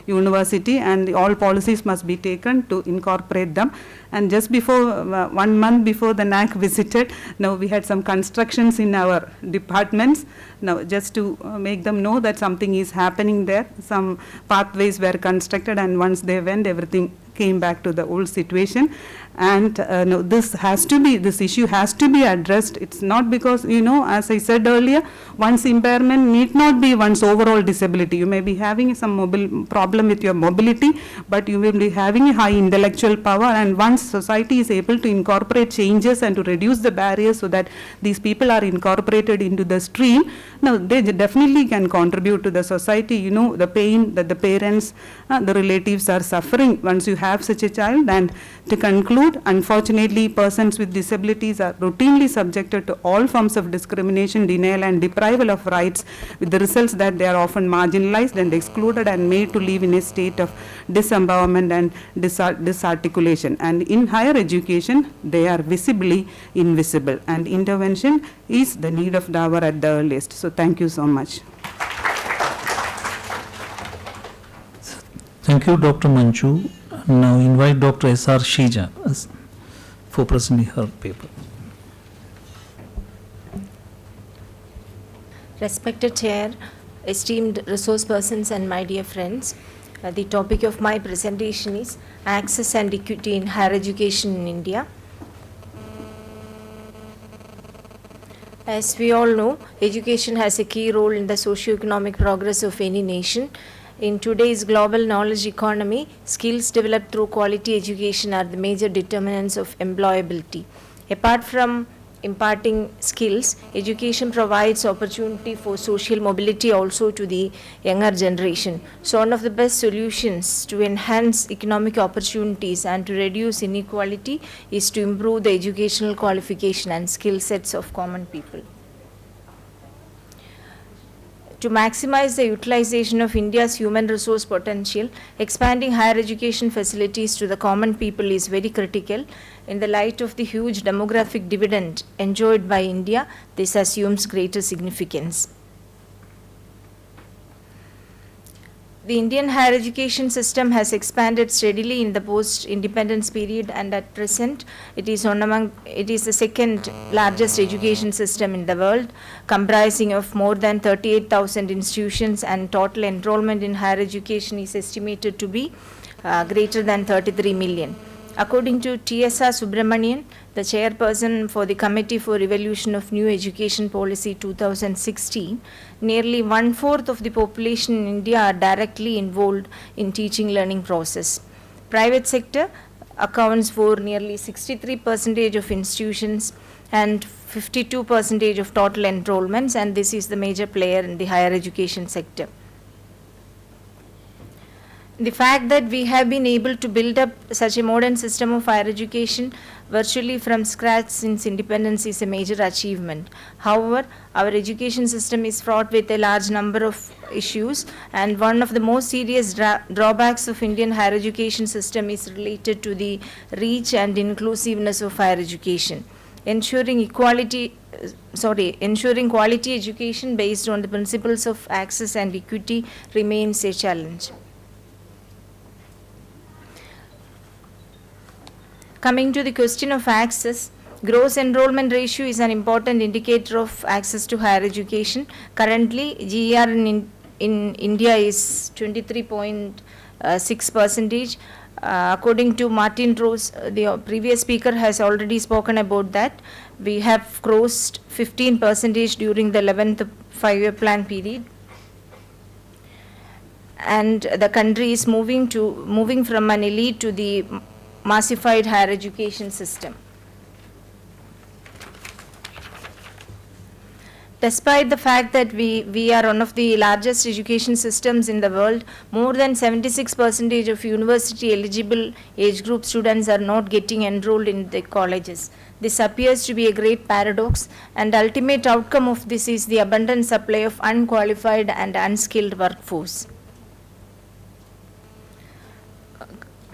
university, and all policies must be taken to incorporate them. And just before 1 month before the NAC visited, now we had some constructions in our departments. Now just to make them know that something is happening there, some pathways were constructed, and once they went, everything came back to the old situation. And no, this issue has to be addressed. It's not because, as I said earlier, one's impairment need not be one's overall disability. You may be having some problem with your mobility, but you will be having a high intellectual power, and once society is able to incorporate changes and to reduce the barriers so that these people are incorporated into the stream, now they definitely can contribute to the society. The pain that the parents, the relatives are suffering once you have such a child. And to conclude, unfortunately, persons with disabilities are routinely subjected to all forms of discrimination, denial and deprival of rights, with the results that they are often marginalized and excluded and made to live in a state of disempowerment and disarticulation. And in higher education, they are visibly invisible, and intervention is the need of the hour at the earliest. So thank you so much. Thank you, Dr. Manju. Now invite Dr. S.R. Sheeja for presenting her paper. Respected Chair, esteemed resource persons and my dear friends, the topic of my presentation is Access and Equity in Higher Education in India. As we all know, education has a key role in the socio-economic progress of any nation. In today's global knowledge economy, skills developed through quality education are the major determinants of employability. Apart from imparting skills, education provides opportunity for social mobility also to the younger generation. So one of the best solutions to enhance economic opportunities and to reduce inequality is to improve the educational qualification and skill sets of common people. To maximize the utilization of India's human resource potential, expanding higher education facilities to the common people is very critical. In the light of the huge demographic dividend enjoyed by India, this assumes greater significance. The Indian higher education system has expanded steadily in the post-independence period, and at present it is the second largest education system in the world, comprising of more than 38,000 institutions, and total enrollment in higher education is estimated to be greater than 33 million. According to T.S.R. Subramanian, the chairperson for the Committee for Evaluation of New Education Policy 2016, nearly 1/4 of the population in India are directly involved in teaching-learning process. Private sector accounts for nearly 63% of institutions and 52% of total enrollments, and this is the major player in the higher education sector. The fact that we have been able to build up such a modern system of higher education virtually from scratch since independence is a major achievement. However, our education system is fraught with a large number of issues, and one of the most serious drawbacks of Indian higher education system is related to the reach and inclusiveness of higher education. Ensuring quality education based on the principles of access and equity remains a challenge. Coming to the question of access, gross enrollment ratio is an important indicator of access to higher education. Currently, GER in India is 23.6%. According to Martin Rose, the previous speaker has already spoken about that. We have crossed 15% during the 11th 5-year plan period. And the country is moving from an elite to the massified higher education system. Despite the fact that we are one of the largest education systems in the world, more than 76% of university eligible age group students are not getting enrolled in the colleges. This appears to be a great paradox, and the ultimate outcome of this is the abundant supply of unqualified and unskilled workforce.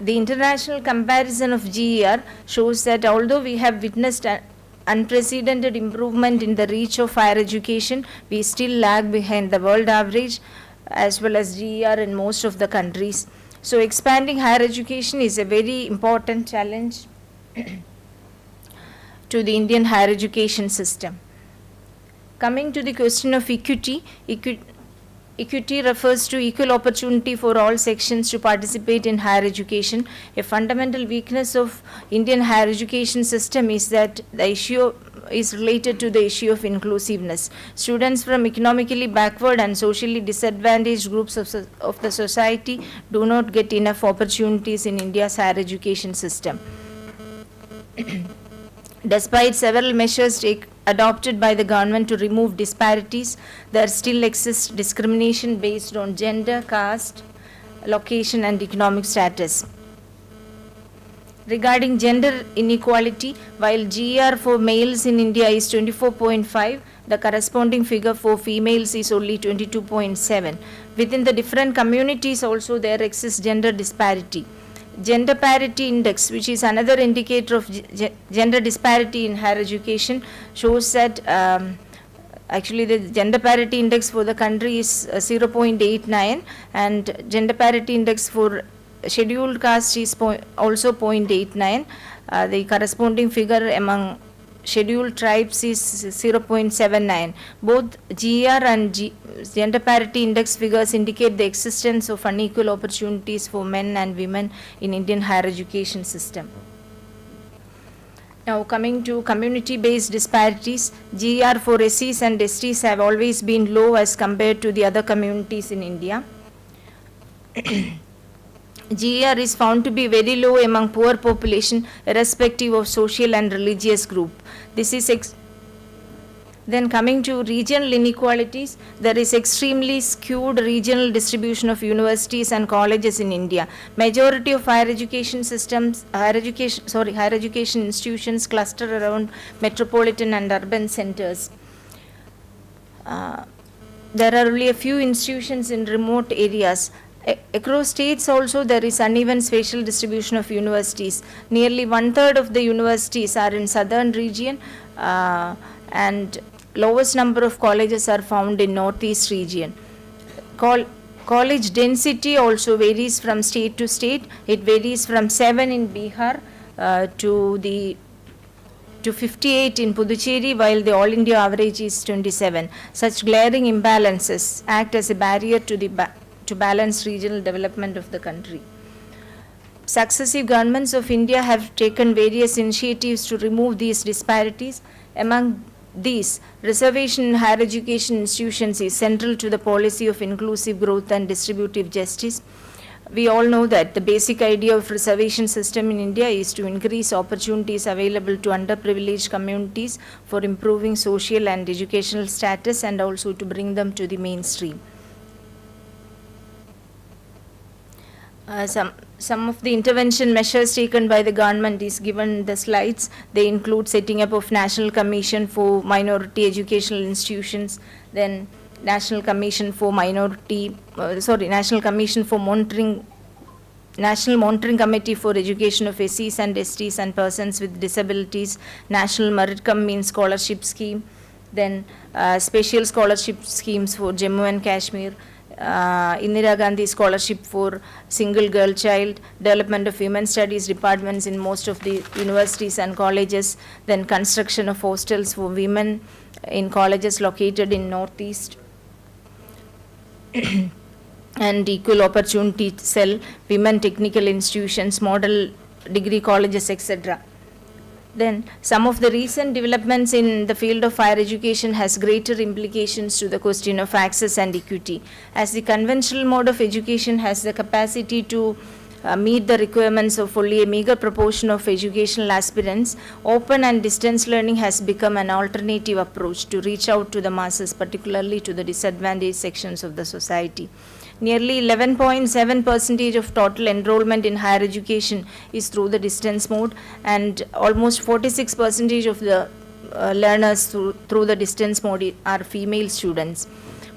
The international comparison of GER shows that although we have witnessed an unprecedented improvement in the reach of higher education, we still lag behind the world average as well as GER in most of the countries. So expanding higher education is a very important challenge to the Indian higher education system. Coming to the question of equity, Equity refers to equal opportunity for all sections to participate in higher education. A fundamental weakness of Indian higher education system is that the issue is related to the issue of inclusiveness. Students from economically backward and socially disadvantaged groups of the society do not get enough opportunities in India's higher education system. Despite several measures adopted by the government to remove disparities, there still exists discrimination based on gender, caste, location and economic status. Regarding gender inequality, while GER for males in India is 24.5, the corresponding figure for females is only 22.7. Within the different communities also there exists gender disparity. Gender parity index, which is another indicator of gender disparity in higher education, shows that actually the gender parity index for the country is 0.89 and gender parity index for scheduled caste is also 0.89. The corresponding figure among scheduled tribes is 0.79. Both GER and gender parity index figures indicate the existence of unequal opportunities for men and women in Indian higher education system. Now coming to community-based disparities, GER for SCs and STs have always been low as compared to the other communities in India. GER is found to be very low among poor population irrespective of social and religious group. This is then coming to regional inequalities, there is extremely skewed regional distribution of universities and colleges in India. Majority of higher education institutions cluster around metropolitan and urban centers. There are only a few institutions in remote areas. Across states also there is uneven spatial distribution of universities. Nearly 1/3 of the universities are in southern region and lowest number of colleges are found in northeast region. College density also varies from state to state. It varies from 7 in Bihar to 58 in Puducherry, while the all India average is 27. Such glaring imbalances act as a barrier to balance regional development of the country. Successive governments of India have taken various initiatives to remove these disparities. Among these, reservation in higher education institutions is central to the policy of inclusive growth and distributive justice. We all know that the basic idea of reservation system in India is to increase opportunities available to underprivileged communities for improving social and educational status and also to bring them to the mainstream. Some of the intervention measures taken by the government is given in the slides. They include setting up of National Commission for Minority Educational Institutions, then National Commission for National Monitoring Committee for Education of SCs and STs and persons with disabilities, National Merit Cum Scholarship Scheme, then special scholarship schemes for Jammu and Kashmir, Indira Gandhi Scholarship for Single Girl Child, development of Women Studies departments in most of the universities and colleges, then construction of hostels for women in colleges located in Northeast, and equal opportunity cell, women technical institutions, model degree colleges, etc. Then some of the recent developments in the field of higher education has greater implications to the question of access and equity. As the conventional mode of education has the capacity to meet the requirements of only a meager proportion of educational aspirants, open and distance learning has become an alternative approach to reach out to the masses, particularly to the disadvantaged sections of the society. Nearly 11.7% of total enrollment in higher education is through the distance mode, and almost 46% of the learners through the distance mode are female students.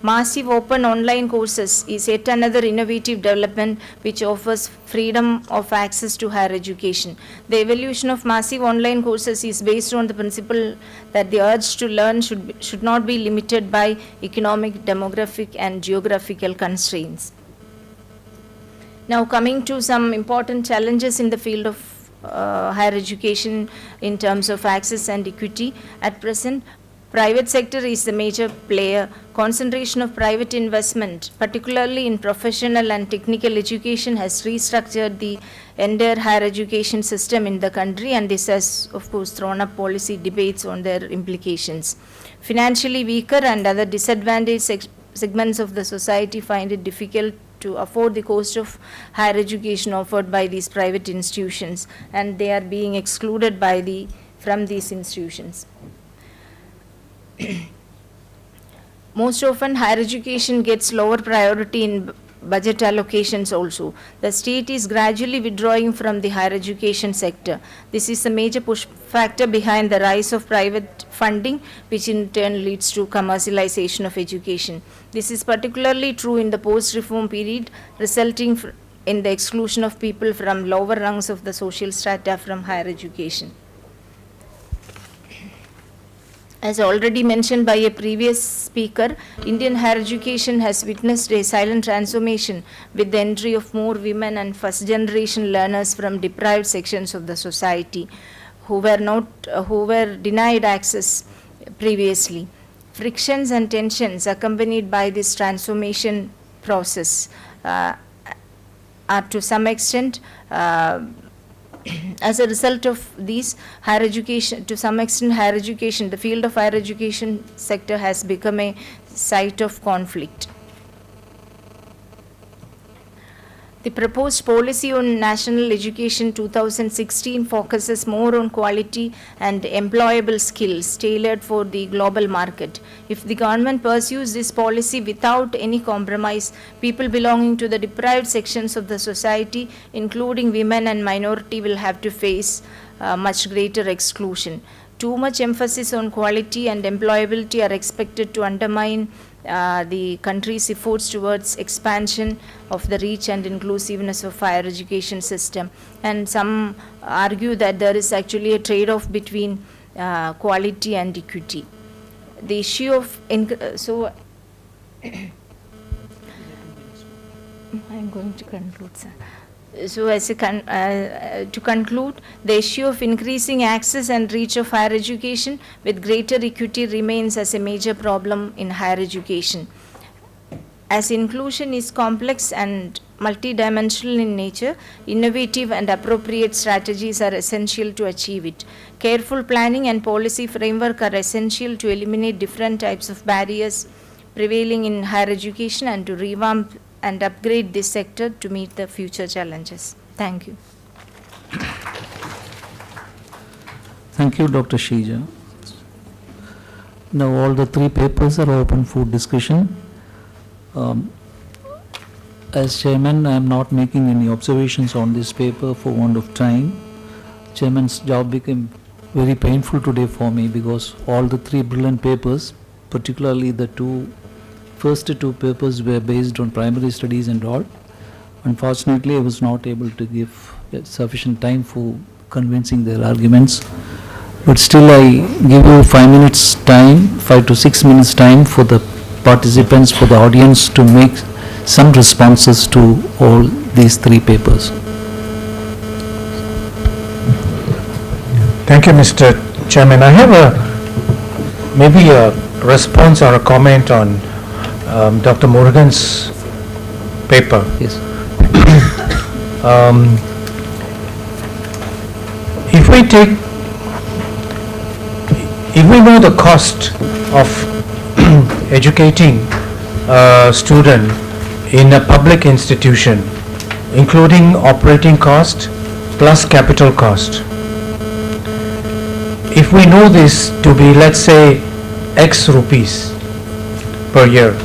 Massive open online courses is yet another innovative development which offers freedom of access to higher education. The evolution of massive online courses is based on the principle that the urge to learn should not be limited by economic, demographic and geographical constraints. Now coming to some important challenges in the field of higher education in terms of access and equity. At present, Private sector is the major player. Concentration of private investment, particularly in professional and technical education, has restructured the entire higher education system in the country, and this has, of course, thrown up policy debates on their implications. Financially weaker and other disadvantaged segments of the society find it difficult to afford the cost of higher education offered by these private institutions, and they are being excluded from these institutions. Most often, higher education gets lower priority in budget allocations also. The state is gradually withdrawing from the higher education sector. This is a major push factor behind the rise of private funding, which in turn leads to commercialization of education. This is particularly true in the post-reform period, resulting in the exclusion of people from lower rungs of the social strata from higher education. As already mentioned by a previous speaker, Indian higher education has witnessed a silent transformation with the entry of more women and first-generation learners from deprived sections of the society who were denied access previously. Frictions and tensions accompanied by this transformation process are to some extent as a result of these, higher education, to some extent higher education, the field of higher education sector has become a site of conflict. The proposed policy on national education 2016 focuses more on quality and employable skills tailored for the global market. If the government pursues this policy without any compromise, people belonging to the deprived sections of the society, including women and minority, will have to face much greater exclusion. Too much emphasis on quality and employability are expected to undermine the country's efforts towards expansion of the reach and inclusiveness of higher education system. And some argue that there is actually a trade-off between quality and equity. The issue of I'm going to conclude, sir. So, to conclude, the issue of increasing access and reach of higher education with greater equity remains as a major problem in higher education. As inclusion is complex and multidimensional in nature, innovative and appropriate strategies are essential to achieve it. Careful planning and policy framework are essential to eliminate different types of barriers prevailing in higher education and to revamp and upgrade this sector to meet the future challenges. Thank you. Thank you, Dr. Sheeja. Now all the three papers are open for discussion. As chairman, I am not making any observations on this paper for want of time. Chairman's job became very painful today for me because all the three brilliant papers, particularly the first two papers, were based on primary studies and all. Unfortunately, I was not able to give sufficient time for convincing their arguments. But still, I give you 5 minutes time, 5 to 6 minutes time for the participants, for the audience to make some responses to all these three papers. Thank you, Mr. Chairman. I have maybe a response or a comment on Dr. Murukan's paper. Yes. If we know the cost of educating a student in a public institution, including operating cost plus capital cost, if we know this to be, let's say, X rupees per year,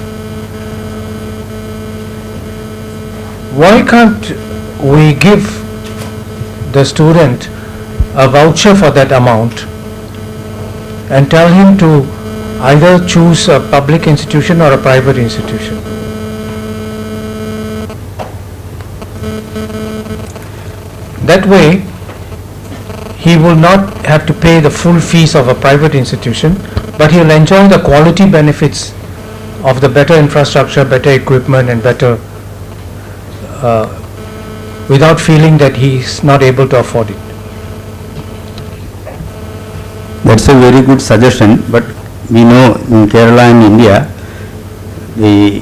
why can't we give the student a voucher for that amount and tell him to either choose a public institution or a private institution? That way, he will not have to pay the full fees of a private institution, but he'll enjoy the quality benefits of the better infrastructure, better equipment, and better without feeling that he's not able to afford it. That's a very good suggestion, but we know in Kerala and India, the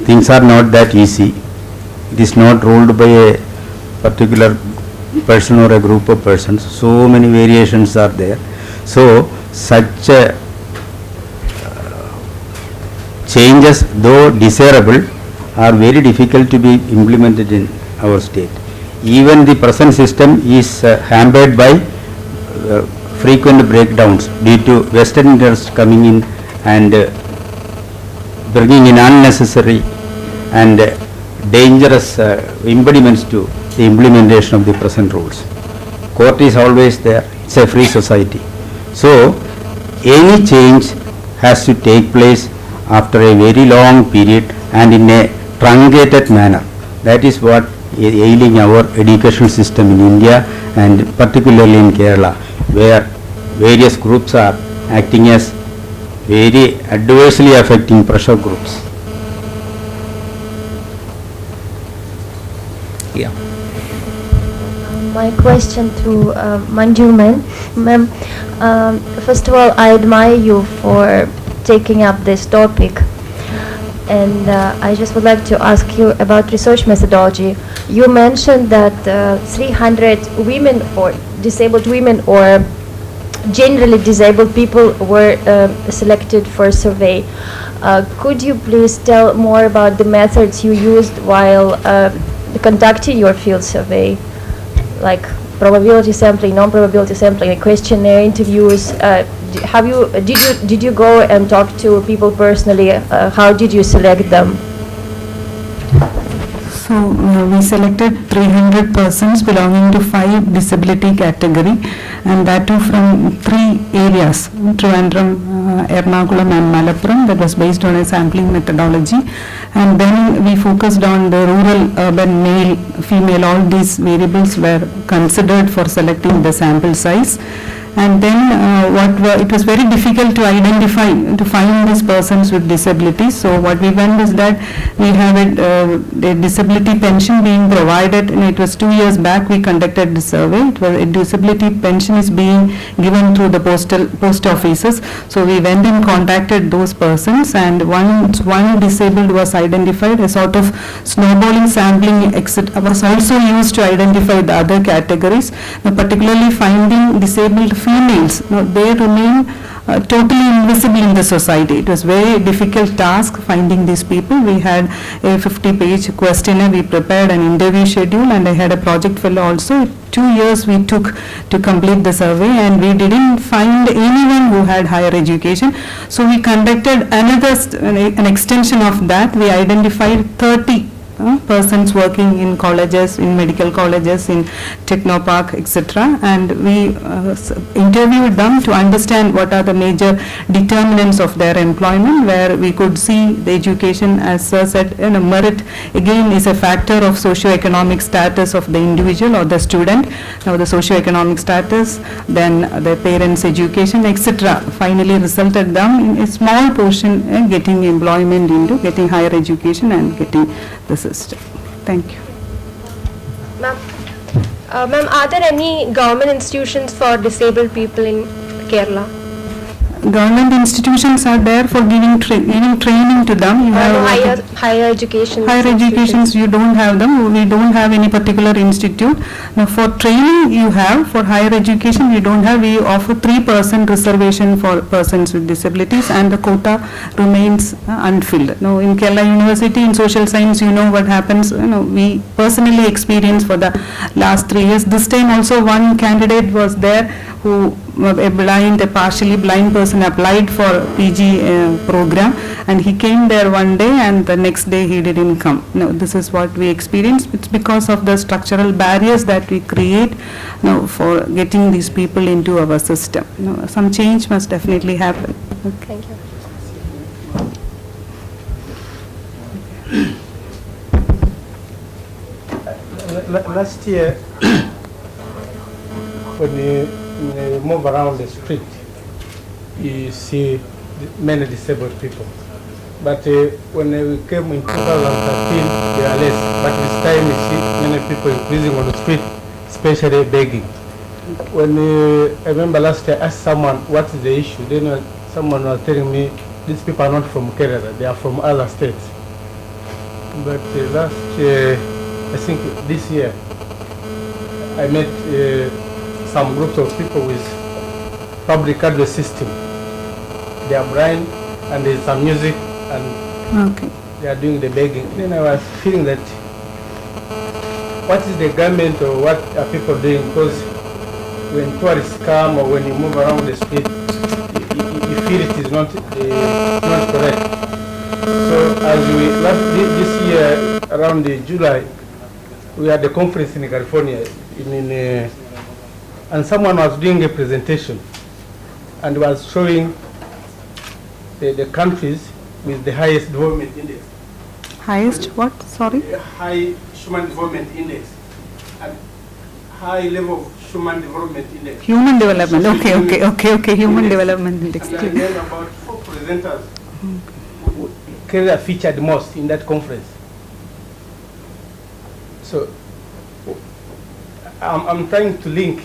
things are not that easy. It is not ruled by a particular person or a group of persons. So many variations are there. So such changes, though desirable, are very difficult to be implemented in our state. Even the present system is hampered by frequent breakdowns due to Western interests coming in and bringing in unnecessary and dangerous impediments to the implementation of the present rules. Court is always there. It's a free society. So any change has to take place after a very long period and in a truncated manner. That is what is ailing our education system in India and particularly in Kerala, where various groups are acting as very adversely affecting pressure groups. Yeah. My question to Manju ma'am. First of all, I admire you for taking up this topic, and I just would like to ask you about research methodology. You mentioned that 300 women or disabled women or generally disabled people were selected for a survey. Could you please tell more about the methods you used while conducting your field survey, like probability sampling, non-probability sampling, questionnaire interviews? Did you go and talk to people personally? How did you select them? So we selected 300 persons belonging to 5 disability category, and that too from 3 areas, Trivandrum, Ernakulam and Malappuram. That was based on a sampling methodology. And then we focused on the rural, urban, male, female, all these variables were considered for selecting the sample size. And then it was very difficult to identify, to find these persons with disabilities. So what we went is that we have a disability pension being provided, and it was 2 years back we conducted the survey. It was a disability pension is being given through the post offices. So we went and contacted those persons, and once one disabled was identified, a sort of snowballing sampling was also used to identify the other categories, particularly finding disabled females. Now, they remain totally invisible in the society. It was very difficult task finding these people. We had a 50-page questionnaire. We prepared an interview schedule, and I had a project fellow also. 2 years we took to complete the survey, and we didn't find anyone who had higher education. So we conducted an extension of that. We identified 30 persons working in colleges, in medical colleges, in Technopark, etc. And we interviewed them to understand what are the major determinants of their employment, where we could see the education, as Sir said, merit again is a factor of socio-economic status of the individual or the student. Now the socio-economic status, then the parents' education, etc. finally resulted them in a small portion getting employment into getting higher education and getting the system. Thank you. Ma'am, are there any government institutions for disabled people in Kerala? Government institutions are there for giving training to them. You have higher education. Higher educations, you don't have them. We don't have any particular institute. Now for training you have, for higher education you don't have. We offer 3% reservation for persons with disabilities, and the quota remains unfilled. Now in Kerala University in social science, you know what happens. We personally experienced for the last 3 years. This time also one candidate was there who a partially blind person applied for PG program, and he came there one day and the next day he didn't come. No, this is what we experienced. It's because of the structural barriers that we create for getting these people into our system. Some change must definitely happen. Okay. Thank you. Last year, when you move around the street, you see many disabled people. But when we came in 2013, they are less. But this time you see many people increasing on the street, especially begging. When I remember last year, I asked someone what is the issue. Then someone was telling me these people are not from Kerala, they are from other states. But I think this year, I met some groups of people with public address system. They are blind and there's some music and Okay. they are doing the begging. Then I was feeling that what is the government or what are people doing? Because when tourists come or when you move around the street, you feel it is not correct. So as this year around July, we had a conference in California, and someone was doing a presentation and was showing the countries with the highest development index. Highest what? Sorry? High human development index and high level of human development index. Human development. Okay. Human development index. And then about 4 presenters who Kerala featured most in that conference. So I'm trying to link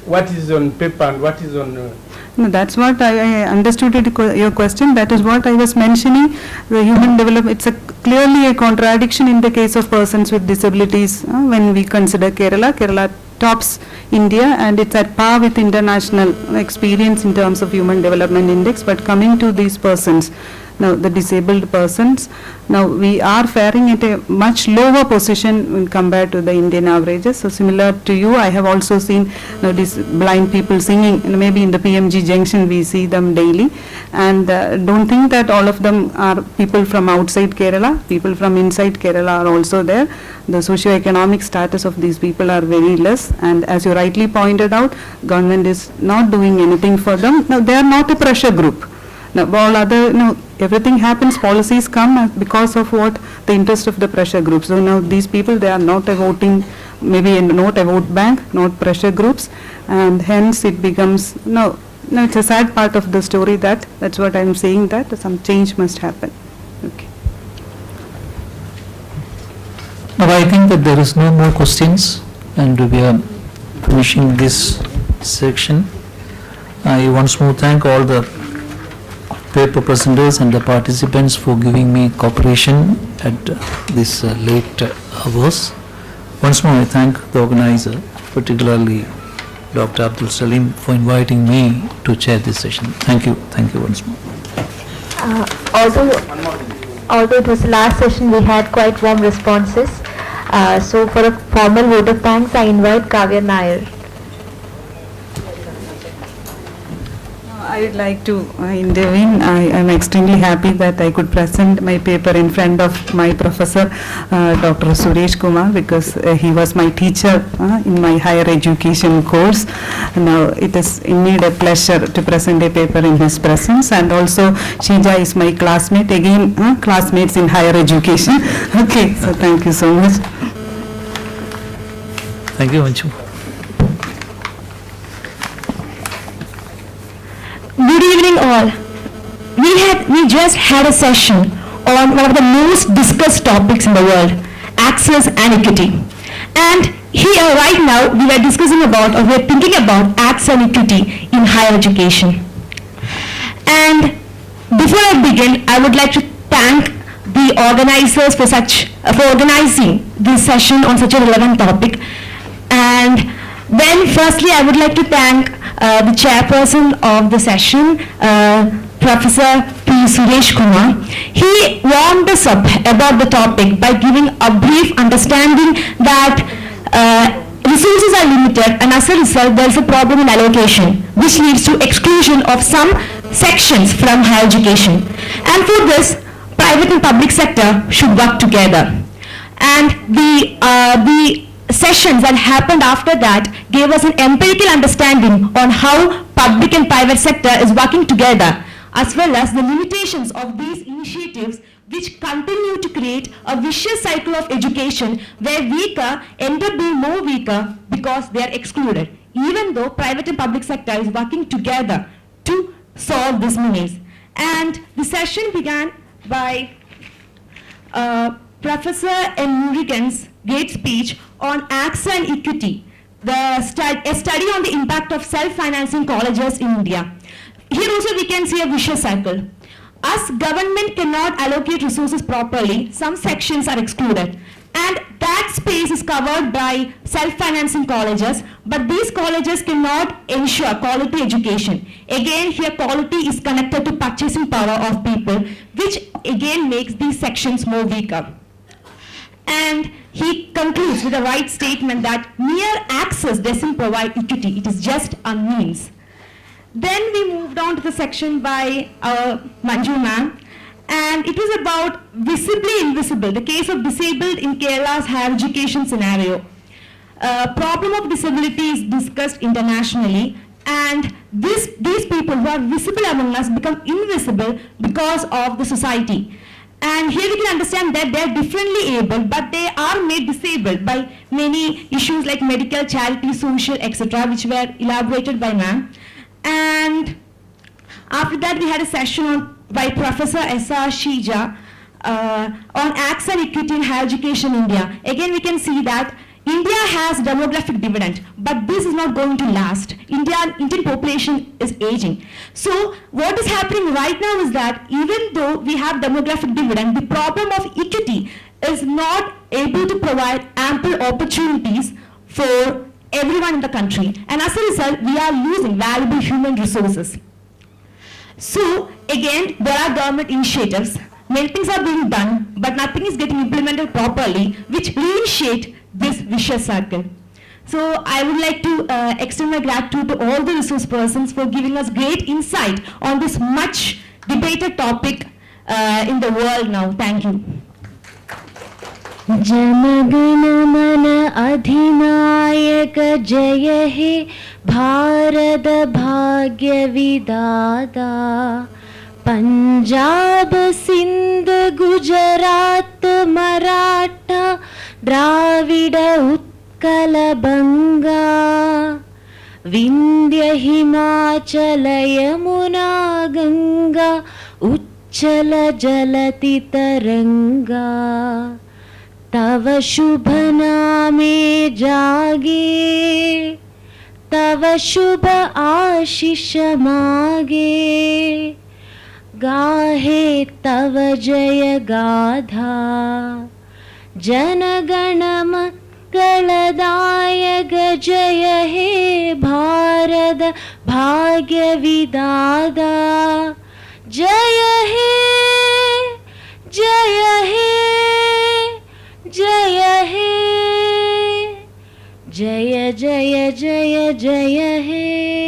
what is on paper and what is on. No, that's what I understood your question. That is what I was mentioning. The human development, it's clearly a contradiction in the case of persons with disabilities. When we consider Kerala tops India and it's at par with international experience in terms of human development index. But coming to these persons, now the disabled persons, now we are faring at a much lower position when compared to the Indian averages. So similar to you, I have also seen these blind people singing, maybe in the PMG junction we see them daily, and don't think that all of them are people from outside Kerala. People from inside Kerala are also there. The socio-economic status of these people are very less, and as you rightly pointed out, government is not doing anything for them. Now they are not a pressure group. Now, all other, everything happens, policies come because of what the interest of the pressure groups. So now these people, they are not a voting, maybe not a vote bank, not pressure groups, and hence it becomes, it's a sad part of the story that's what I'm saying, that some change must happen. Okay. Now I think that there is no more questions and we are finishing this section. I once more thank all the paper presenters and the participants for giving me cooperation at this late hours. Once more I thank the organizer, particularly Dr. Abdul Salim, for inviting me to chair this session. Thank you once more. Although it was the last session, we had quite warm responses. So for a formal vote of thanks, I invite Kavya Nair. I would like to intervene. I am extremely happy that I could present my paper in front of my professor, Dr. Suresh Kumar, because he was my teacher in my higher education course. Now it is indeed a pleasure to present a paper in his presence, and also Sheeja is my classmate, again classmates in higher education. Okay, so thank you so much. Thank you, Manju. Good evening all. We just had a session on one of the most discussed topics in the world, access and equity. And here right now we are discussing about, or we are thinking about access and equity in higher education. And before I begin, I would like to thank the organizers for organizing this session on such a relevant topic. And then firstly I would like to thank the chairperson of the session, Professor P. Suresh Kumar. He warmed us up about the topic by giving a brief understanding that resources are limited, and as a result there is a problem in allocation, which leads to exclusion of some sections from higher education. And for this, private and public sector should work together. And the sessions that happened after that gave us an empirical understanding on how public and private sector is working together, as well as the limitations of these initiatives, which continue to create a vicious cycle of education where weaker end up being more weaker because they are excluded, even though private and public sector is working together to solve this menace. And the session began by Professor M. Murukan's great speech on access and equity, a study on the impact of self-financing colleges in India. here also we can see a vicious cycle. As government cannot allocate resources properly, some sections are excluded. And that space is covered by self-financing colleges, but these colleges cannot ensure quality education. Again, here quality is connected to purchasing power of people, which again makes these sections more weaker. And he concludes with the right statement that mere access doesn't provide equity, it is just a means. Then we moved on to the section by Manju ma'am, and it was about visibly invisible, the case of disabled in Kerala's higher education scenario. Problem of disability is discussed internationally, and these people who are visible among us become invisible because of the society. And here we can understand that they are differently able, but they are made disabled by many issues like medical, charity, social, etc., which were elaborated by ma'am. And after that, we had a session by Professor S.R. Sheeja on access and equity in higher education in India. Again, we can see that India has demographic dividend, but this is not going to last. Indian population is aging. So what is happening right now is that even though we have demographic dividend, the problem of equity is not able to provide ample opportunities for everyone in the country. And as a result, we are losing valuable human resources. So again, there are government initiatives. Many things are being done, but nothing is getting implemented properly, which reinitiate this vicious circle. So I would like to extend my gratitude to all the resource persons for giving us great insight on this much debated topic in the world now. Thank you. जनगण मन अधिनायक जय हे भारत भाग्य विधाता पंजाब सिंध गुजरात मराठा द्राविड उत्कल बंगा विंध्य हिमाचल यमुना गंगा उच्चल जलति तरंगा तव शुभ नामे जागे तव शुभ आशीष मागे गाहे तव जय गाथा जनगण मंगलदायक जय हे भारत भाग्य विधाता जय हे जय हे जय हे जय जय जय जय हे